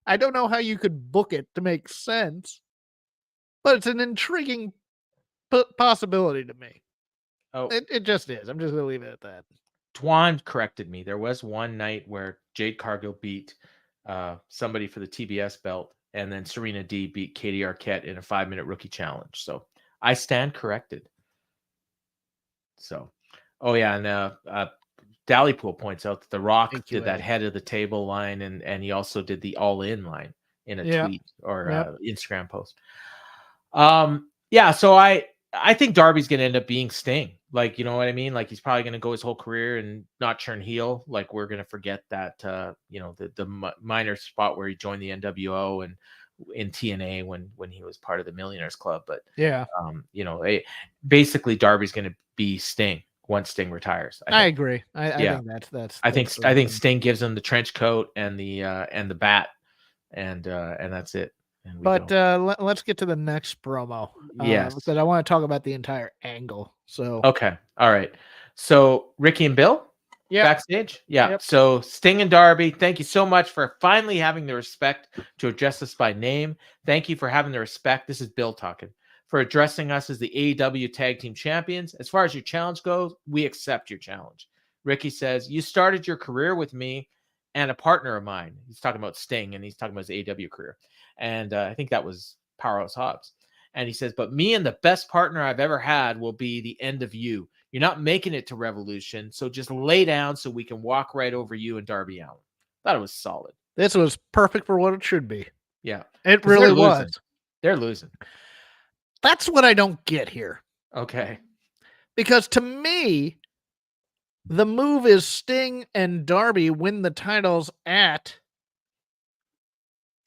Speaker 2: I don't know how you could book it to make sense, but it's an intriguing possibility to me.
Speaker 1: Oh,
Speaker 2: it just is. I'm just going to leave it at that.
Speaker 1: Twan corrected me. There was one night where Jade Cargill beat somebody for the TBS belt, and then Serena D beat Katie Arquette in a 5-minute rookie challenge. So I stand corrected. So, oh yeah, and Dallypool points out that The Rock did that head of the table line, and he also did the All In line in a tweet or Instagram post. Yeah, so I think Darby's going to end up being Sting. Like, you know what I mean? Like, he's probably going to go his whole career and not turn heel. Like, we're going to forget that, you know, the minor spot where he joined the NWO and in TNA when he was part of the Millionaires Club. But you know, basically Darby's going to be Sting once Sting retires.
Speaker 2: I agree. I think that's
Speaker 1: I think Sting gives him the trench coat and the bat, and that's it.
Speaker 2: But let's get to the next promo.
Speaker 1: Yes,
Speaker 2: because I want to talk about the entire angle. So
Speaker 1: okay, all right. So Ricky and Bill, backstage,
Speaker 2: Yep.
Speaker 1: So Sting and Darby, thank you so much for finally having the respect to address us by name. Thank you for having the respect. This is Bill talking, for addressing us as the AEW Tag Team Champions. As far as your challenge goes, we accept your challenge. Ricky says, you started your career with me and a partner of mine. He's talking about Sting, and he's talking about his AEW career. And I think that was Powerhouse Hobbs. And he says, but me and the best partner I've ever had will be the end of you. You're not making it to Revolution, so just lay down so we can walk right over you and Darby Allin. Thought it was solid.
Speaker 2: This was perfect for what it should be.
Speaker 1: Yeah.
Speaker 2: It really was.
Speaker 1: They're losing.
Speaker 2: That's what I don't get here.
Speaker 1: Okay.
Speaker 2: Because to me, the move is Sting and Darby win the titles at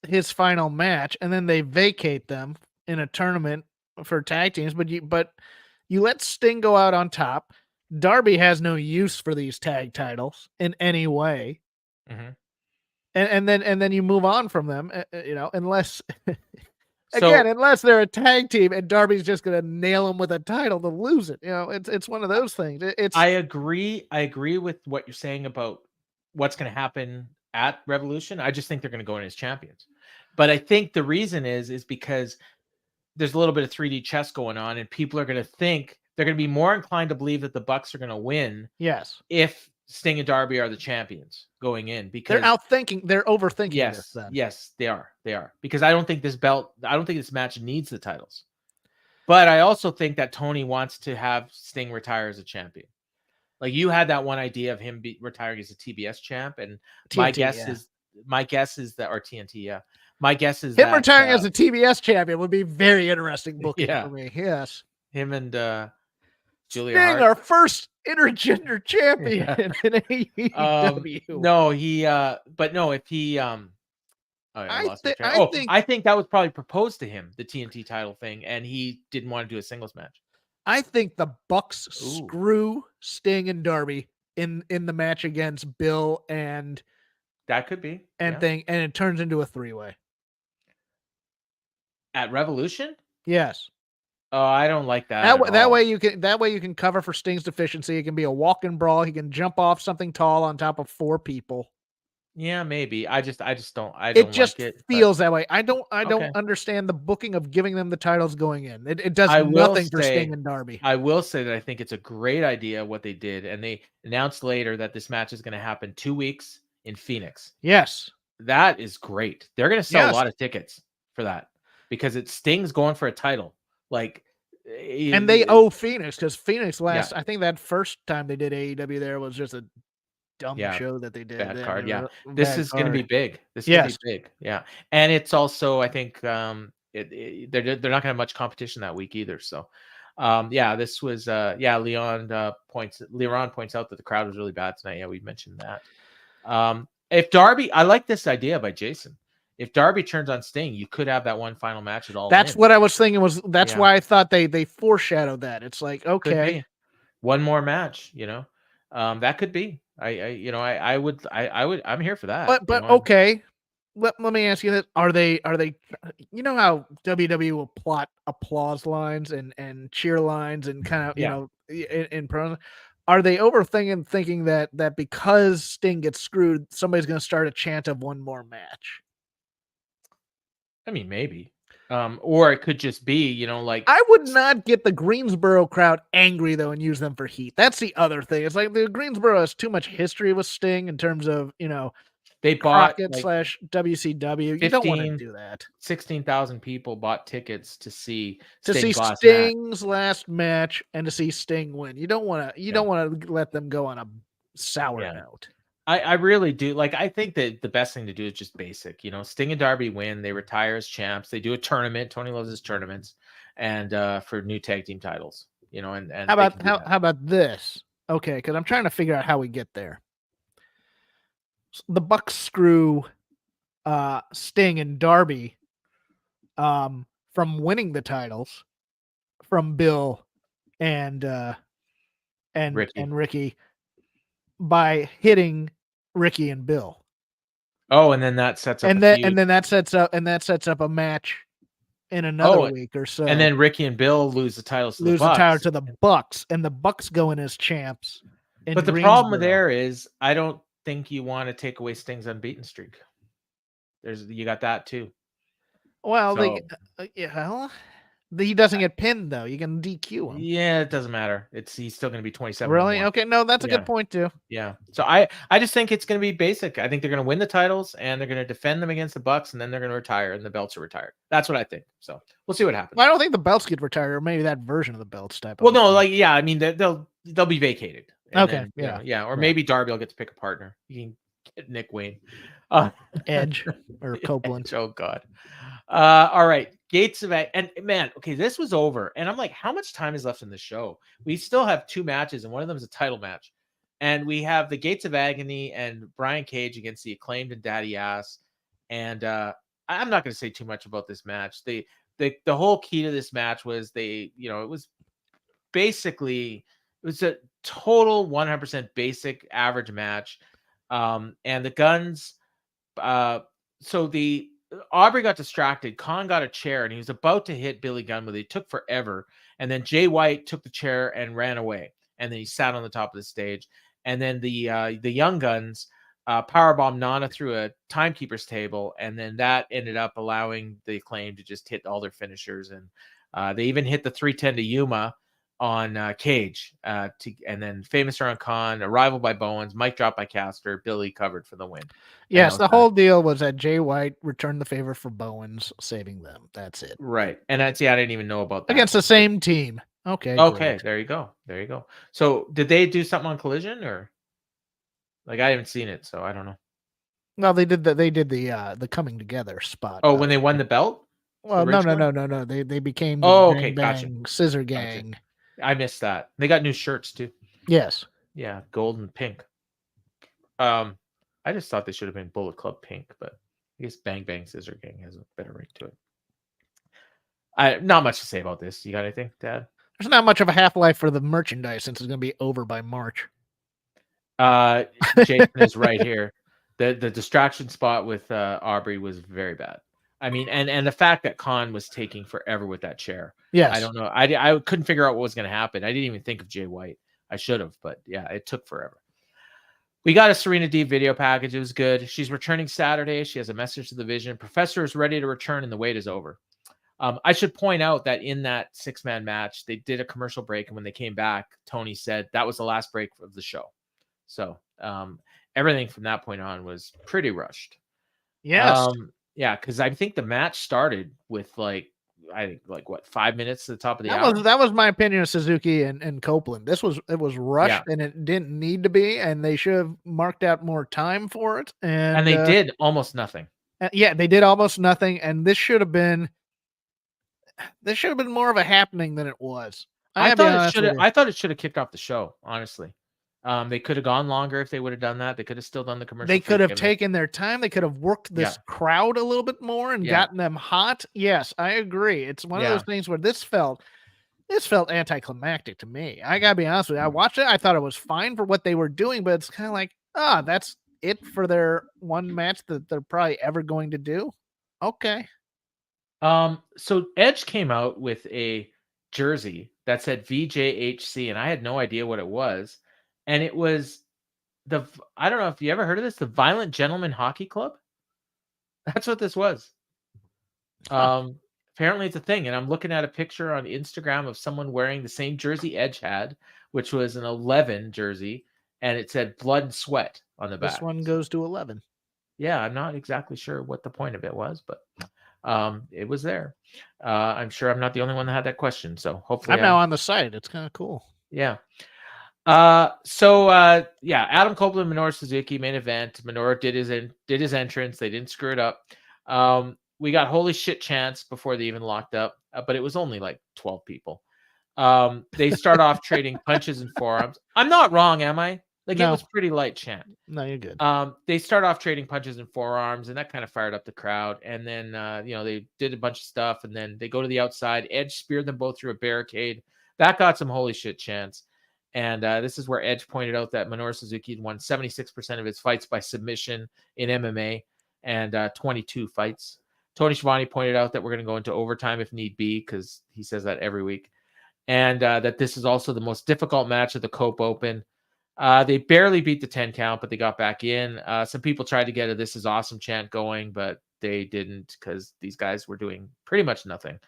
Speaker 2: his final match, and then they vacate them in a tournament for tag teams. But you let Sting go out on top. Darby has no use for these tag titles in any way.
Speaker 1: Mm-hmm.
Speaker 2: And then you move on from them, unless unless they're a tag team and Darby's just going to nail them with a title to lose it. It's one of those things.
Speaker 1: I agree with what you're saying about what's going to happen at Revolution. I just think they're going to go in as champions. But I think the reason is because there's a little bit of 3D chess going on, and people are going to think they're going to be more inclined to believe that the Bucks are going to win.
Speaker 2: Yes.
Speaker 1: If Sting and Darby are the champions going in, because
Speaker 2: they're overthinking this. Then.
Speaker 1: Yes, they are. Because I don't think this match needs the titles. But I also think that Tony wants to have Sting retire as a champion. Like, you had that one idea of him retiring as a TBS champ, and
Speaker 2: TNT,
Speaker 1: my guess is that, or TNT, yeah. My guess is
Speaker 2: him retiring as a TBS champion would be very interesting booking for me. Yes,
Speaker 1: him and Julia
Speaker 2: Sting,
Speaker 1: Hart,
Speaker 2: our first intergender champion in AEW.
Speaker 1: No, if he I think that was probably proposed to him, the TNT title thing, and he didn't want to do a singles match.
Speaker 2: I think the Bucks screw Sting and Darby in the match against Bill, and
Speaker 1: that could be
Speaker 2: and it turns into a 3-way
Speaker 1: at Revolution.
Speaker 2: Yes.
Speaker 1: Oh, I don't like that.
Speaker 2: That way you can cover for Sting's deficiency. It can be a walk-in brawl. He can jump off something tall on top of 4 people.
Speaker 1: Yeah, maybe. I just don't.
Speaker 2: It just feels that way. I don't understand the booking of giving them the titles going in. It does nothing for Sting and Darby.
Speaker 1: I will say that I think it's a great idea what they did, and they announced later that this match is going to happen 2 weeks in Phoenix.
Speaker 2: Yes,
Speaker 1: that is great. They're going to sell a lot of tickets for that because Sting's going for a title.
Speaker 2: And they owe Phoenix, because Phoenix I think that first time they did AEW there was just a dumb show that they did.
Speaker 1: Bad card, This is going to be big. This is going to be big, And it's also, I think, they're not going to have much competition that week either. So, this was, Leron points out that the crowd was really bad tonight. Yeah, we mentioned that. If Darby, I like this idea by Jason. If Darby turns on Sting, you could have that one final match at all.
Speaker 2: That's what I was thinking. Why I thought they foreshadowed that. It's like, okay,
Speaker 1: one more match. That could be. I'm here for that.
Speaker 2: But okay. Let me ask you this: Are they? You know how WWE will plot applause lines and cheer lines and kind of in pros. Are they overthinking, thinking that because Sting gets screwed, somebody's going to start a chant of one more match?
Speaker 1: I mean, maybe. Or it could just be,
Speaker 2: I would not get the Greensboro crowd angry though and use them for heat. That's the other thing. It's like the Greensboro has too much history with Sting in terms of,
Speaker 1: they bought
Speaker 2: /WCW. You don't want to do that.
Speaker 1: 16,000 people bought tickets to see
Speaker 2: Sting's last match and to see Sting win. You don't want to let them go on a sour note.
Speaker 1: I really do. I think that the best thing to do is just basic. Sting and Darby win. They retire as champs. They do a tournament. Tony loves his tournaments, and for new tag team titles. And
Speaker 2: how about this? Okay, because I'm trying to figure out how we get there. The Bucks screw Sting and Darby from winning the titles from Bill and Ricky by hitting Ricky and Bill.
Speaker 1: Oh, and then that sets up
Speaker 2: that sets up a match in another week or so.
Speaker 1: And then Ricky and Bill lose the titles to the Bucks.
Speaker 2: The title to the Bucks, and the Bucks go in as champs.
Speaker 1: But the problem there is, I don't think you want to take away Sting's unbeaten streak. You got that too.
Speaker 2: Well, He doesn't get pinned though. You can DQ him.
Speaker 1: Yeah, it doesn't matter. He's still going to be 27.
Speaker 2: Really? Okay, no, that's a good point too.
Speaker 1: Yeah. So I just think it's going to be basic. I think they're going to win the titles and they're going to defend them against the Bucks, and then they're going to retire and the belts are retired. That's what I think. So we'll see what happens.
Speaker 2: Well, I don't think the belts get retired, or maybe that version of the belts type.
Speaker 1: Well, no, like I mean they'll be vacated.
Speaker 2: Okay,
Speaker 1: then, or
Speaker 2: right.
Speaker 1: maybe Darby will get to pick a partner. You can get Nick Wayne,
Speaker 2: Edge or Copeland.
Speaker 1: Edge, oh God. All right, Gates of and man, okay, this was over, and I'm like, how much time is left in the show? We still have 2 matches, and one of them is a title match, and we have the Gates of Agony and Brian Cage against the Acclaimed and Daddy Ass, and I'm not going to say too much about this match. The whole key to this match was it was basically it was a total 100% basic average match, and the Guns, so the Aubrey got distracted. Khan got a chair and he was about to hit Billy Gunn, but it took forever. And then Jay White took the chair and ran away. And then he sat on the top of the stage. And then the Young Guns powerbombed Nana through a timekeeper's table. And then that ended up allowing the Acclaim to just hit all their finishers. And they even hit the 310 to Yuma on Cage. And then Famous Around Khan, Arrival by Bowens, Mike drop by Caster, Billy covered for the win.
Speaker 2: Yes, the whole deal was that Jay White returned the favor for Bowens, saving them. That's it.
Speaker 1: Right. And I didn't even know about that.
Speaker 2: Against the same team. Okay.
Speaker 1: Great. There you go. So did they do something on Collision, or like I haven't seen it, so I don't know.
Speaker 2: No, they did the coming together spot.
Speaker 1: Oh, when they won the belt?
Speaker 2: Well, no. They became the
Speaker 1: okay,
Speaker 2: gotcha. Scissor Gang.
Speaker 1: Gotcha. I missed that. They got new shirts too.
Speaker 2: Yes.
Speaker 1: Yeah, gold and pink. I just thought they should have been Bullet Club pink, but I guess Bang Bang Scissor Gang has a better ring to it. Not much to say about this. You got anything, Dad?
Speaker 2: There's not much of a half-life for the merchandise since it's going to be over by March.
Speaker 1: Jason is right here. The distraction spot with Aubrey was very bad. I mean, and the fact that Khan was taking forever with that chair.
Speaker 2: Yes.
Speaker 1: I don't know. I couldn't figure out what was going to happen. I didn't even think of Jay White. I should have, but yeah, it took forever. We got a Serena Deeb video package. It was good. She's returning Saturday. She has a message to the Vision. Professor is ready to return, and the wait is over. I should point out that in that 6-man match, they did a commercial break, and when they came back, Toni said that was the last break of the show. So everything from that point on was pretty rushed.
Speaker 2: Yes.
Speaker 1: Yeah, because I think the match started with like 5 minutes to the top of the hour.
Speaker 2: That was my opinion of Suzuki and Copeland. It was rushed and it didn't need to be, and they should have marked out more time for it. And
Speaker 1: they did almost nothing.
Speaker 2: Yeah, they did almost nothing, and this should have been more of a happening than it was.
Speaker 1: I thought it should have kicked off the show, honestly. They could have gone longer if they would have done that. They could have still done the commercial.
Speaker 2: They could have taken their time. They could have worked this crowd a little bit more and gotten them hot. Yes, I agree. It's one of those things where this felt anticlimactic to me. I gotta be honest with you. I watched it. I thought it was fine for what they were doing, but it's kind of like, that's it for their one match that they're probably ever going to do. Okay.
Speaker 1: So Edge came out with a jersey that said VJHC, and I had no idea what it was. And it was I don't know if you ever heard of this, the Violent Gentlemen Hockey Club. That's what this was. Apparently it's a thing. And I'm looking at a picture on Instagram of someone wearing the same jersey Edge had, which was an 11 jersey. And it said Blood and Sweat on the back.
Speaker 2: This one goes to 11.
Speaker 1: Yeah, I'm not exactly sure what the point of it was, but it was there. I'm sure I'm not the only one that had that question. So hopefully
Speaker 2: I'm now on the site. It's kind of cool.
Speaker 1: Yeah. Adam Copeland, Minoru Suzuki main event. Minoru did his entrance. They didn't screw it up. We got holy shit chants before they even locked up, but it was only like 12 people. They start off trading punches and forearms. I'm not wrong, am I? Like, no. It was pretty light chant.
Speaker 2: No, you're good.
Speaker 1: They start off trading punches and forearms, and that kind of fired up the crowd. And then, they did a bunch of stuff, and then they go to the outside. Edge speared them both through a barricade. That got some holy shit chants. And this is where Edge pointed out that Minoru Suzuki won 76% of his fights by submission in MMA and 22 fights. Tony Schiavone pointed out that we're going to go into overtime if need be, because he says that every week. And that this is also the most difficult match of the Cope Open. They barely beat the 10 count, but they got back in. Some people tried to get a "This is awesome" chant going, but they didn't, because these guys were doing pretty much nothing.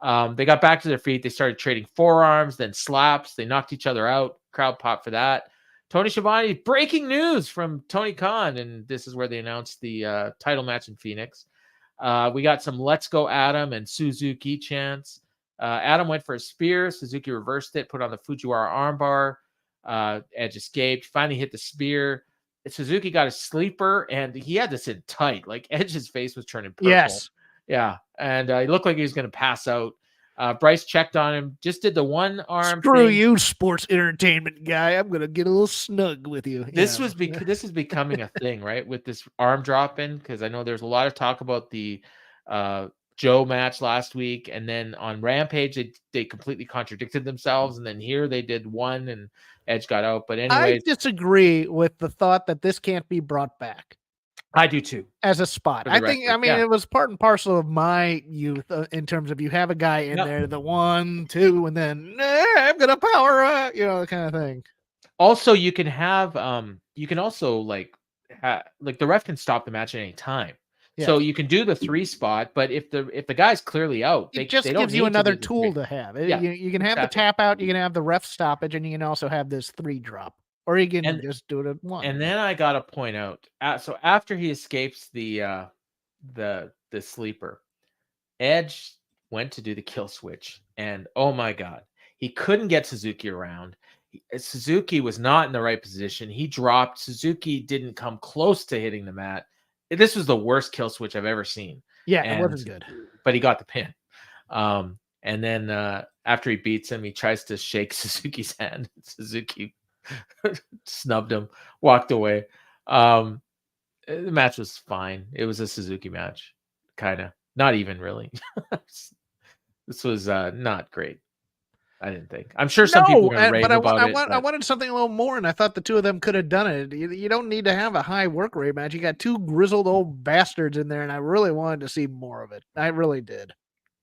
Speaker 1: They got back to their feet. They started trading forearms, then slaps. They knocked each other out. Crowd popped for that. Tony Schiavone, breaking news from Tony Khan, and this is where they announced the title match in Phoenix. We got some "Let's Go Adam" and Suzuki chants. Adam went for a spear. Suzuki reversed it, put on the Fujiwara armbar. Edge escaped, finally hit the spear. Suzuki got a sleeper, and he had this in tight. Like Edge's face was turning purple.
Speaker 2: Yes.
Speaker 1: Yeah, and he looked like he was going to pass out. Bryce checked on him, just did the one arm.
Speaker 2: Screw
Speaker 1: thing.
Speaker 2: you, sports entertainment guy. I'm gonna get a little snug with you.
Speaker 1: This is becoming a thing, right? With this arm drop in, because I know there's a lot of talk about the Joe match last week, and then on Rampage they completely contradicted themselves, and then here they did one and Edge got out. But anyways,
Speaker 2: I disagree with the thought that this can't be brought back.
Speaker 1: I do too.
Speaker 2: As a spot. I think, it was part and parcel of my youth in terms of you have a guy in there, the 1, 2, and then I'm gonna power, the kind of thing.
Speaker 1: Also, you can have you can also like the ref can stop the match at any time. Yes. So you can do the 3 spot, but if the guy's clearly out,
Speaker 2: it just gives you another tool to have.
Speaker 1: Yeah,
Speaker 2: you can have the tap out, you can have the ref stoppage, and you can also have this 3 drop. Or you can just do it at 1.
Speaker 1: And then I gotta point out, so after he escapes the sleeper, Edge went to do the kill switch, and oh my god, he couldn't get Suzuki around. Suzuki was not in the right position. He dropped. Suzuki didn't come close to hitting the mat. This was the worst kill switch I've ever seen.
Speaker 2: Yeah, it wasn't good.
Speaker 1: But he got the pin. And then after he beats him, he tries to shake Suzuki's hand. Suzuki snubbed him, walked away. The match was fine. It was a Suzuki match, kind of. Not even really. This was not great. I didn't think. I'm sure some people were going to rave about it.
Speaker 2: I wanted something a little more, and I thought the two of them could have done it. You don't need to have a high work rate match. You got 2 grizzled old bastards in there, and I really wanted to see more of it. I really did.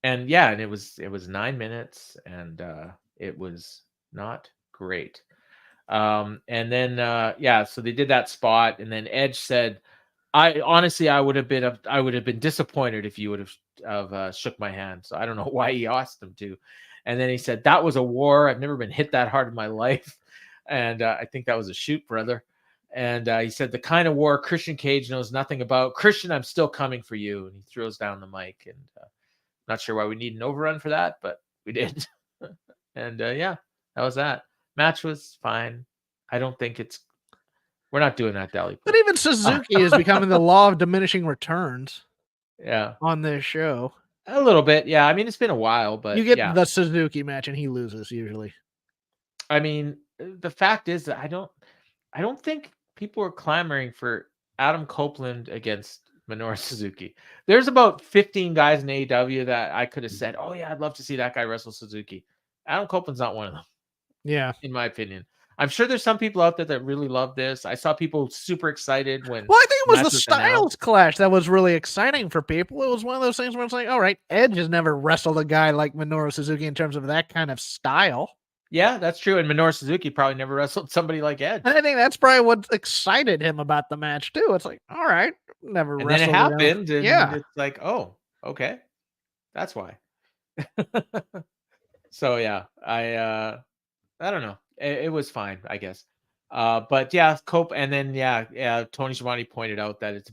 Speaker 1: And yeah, and it was 9 minutes, and it was not great. And then so they did that spot, and then Edge said, I would have been disappointed if you would have shook my hand. So I don't know why he asked him to. And then he said, that was a war. I've never been hit that hard in my life. And I think that was a shoot, brother. And he said, the kind of war Christian Cage knows nothing about. Christian, I'm still coming for you. And he throws down the mic. And not sure why we need an overrun for that, but we did. And that was that. Match was fine. I don't think we're not doing that, Dally.
Speaker 2: But even Suzuki is becoming the law of diminishing returns.
Speaker 1: Yeah.
Speaker 2: On this show.
Speaker 1: A little bit, yeah. I mean, it's been a while, but
Speaker 2: you get the Suzuki match and he loses usually.
Speaker 1: I mean, the fact is that I don't think people are clamoring for Adam Copeland against Minoru Suzuki. There's about 15 guys in AEW that I could have said, "Oh yeah, I'd love to see that guy wrestle Suzuki." Adam Copeland's not one of them.
Speaker 2: Yeah,
Speaker 1: in my opinion. I'm sure there's some people out there that really love this. I saw people super excited when.
Speaker 2: Well, I think it was the Styles clash that was really exciting for people. It was one of those things where it's like, all right, Edge has never wrestled a guy like Minoru Suzuki in terms of that kind of style.
Speaker 1: Yeah, that's true. And Minoru Suzuki probably never wrestled somebody like Edge.
Speaker 2: And I think that's probably what excited him about the match too. It's like, all right, never
Speaker 1: and
Speaker 2: wrestled.
Speaker 1: Then it happened, and it's like, oh, okay, that's why. So yeah, I don't know. It was fine, I guess. But yeah, and then Tony Schiavone pointed out that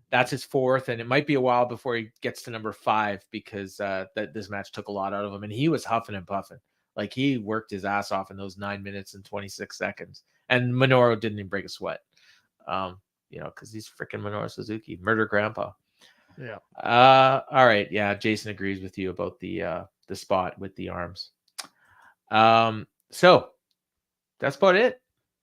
Speaker 1: that's his 4th, and it might be a while before he gets to number 5 because that this match took a lot out of him, and he was huffing and puffing. Like he worked his ass off in those 9 minutes and 26 seconds, and Minoru didn't even break a sweat. Because he's freaking Minoru Suzuki, murder grandpa.
Speaker 2: Yeah.
Speaker 1: All right. Yeah, Jason agrees with you about the spot with the arms. So that's about it.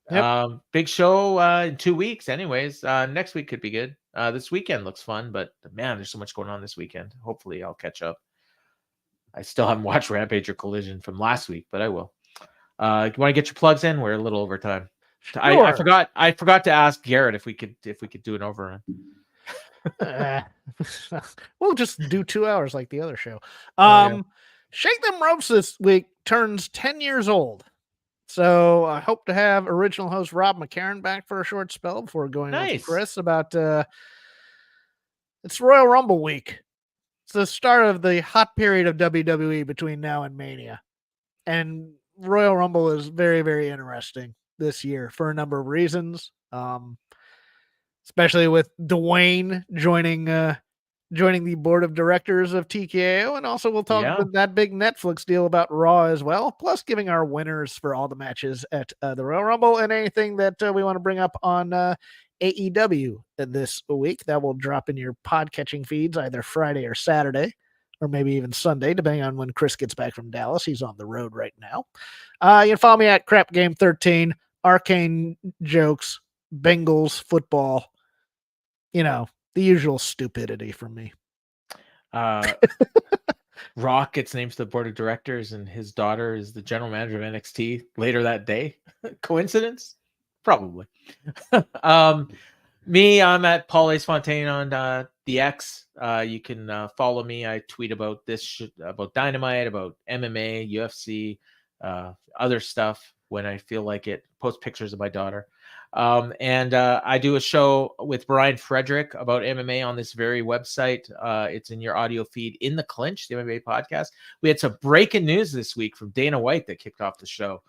Speaker 2: Yep.
Speaker 1: Big show in 2 weeks. Anyways, next week could be good. This weekend looks fun, but man, there's so much going on this weekend. Hopefully I'll catch up. I still haven't watched Rampage or Collision from last week, but I will. You want to get your plugs in? We're a little over time. Sure. I forgot to ask Garrett if we could do an overrun.
Speaker 2: We'll just do 2 hours like the other show. Shake Them Ropes this week turns 10 years old. So I hope to have original host Rob McCarran back for a short spell before going with Chris about it's Royal Rumble week. It's the start of the hot period of WWE between now and Mania. And Royal Rumble is very, very interesting this year for a number of reasons. Especially with Dwayne joining the board of directors of TKO, and also we'll talk
Speaker 1: Yeah.
Speaker 2: about that big Netflix deal about Raw as well, plus giving our winners for all the matches at the Royal Rumble and anything that we want to bring up on AEW this week that will drop in your podcatching feeds either Friday or Saturday, or maybe even Sunday, depending on when Chris gets back from Dallas. He's on the road right now. You can follow me at Crap Game 13, Arcane Jokes, Bengals football. You know, the usual stupidity from me.
Speaker 1: Rock gets named to the board of directors, and his daughter is the general manager of NXT later that day. Coincidence? Probably. Me, I'm at Paul Ace Fontaine on the X. You can follow me. I tweet about this about Dynamite, about MMA, UFC, other stuff when I feel like it. Post pictures of my daughter. And I do a show with Brian Frederick about MMA on this very website. It's in your audio feed, In the Clinch, the MMA podcast. We had some breaking news this week from Dana White that kicked off the show.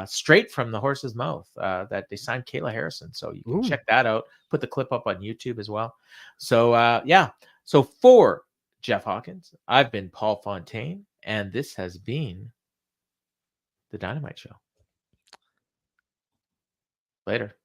Speaker 1: Straight from the horse's mouth, that they signed Kayla Harrison. So you can check that out. Put the clip up on YouTube as well. So yeah. So for Jeff Hawkins, I've been Paul Fontaine, and this has been the Dynamite Show. Later.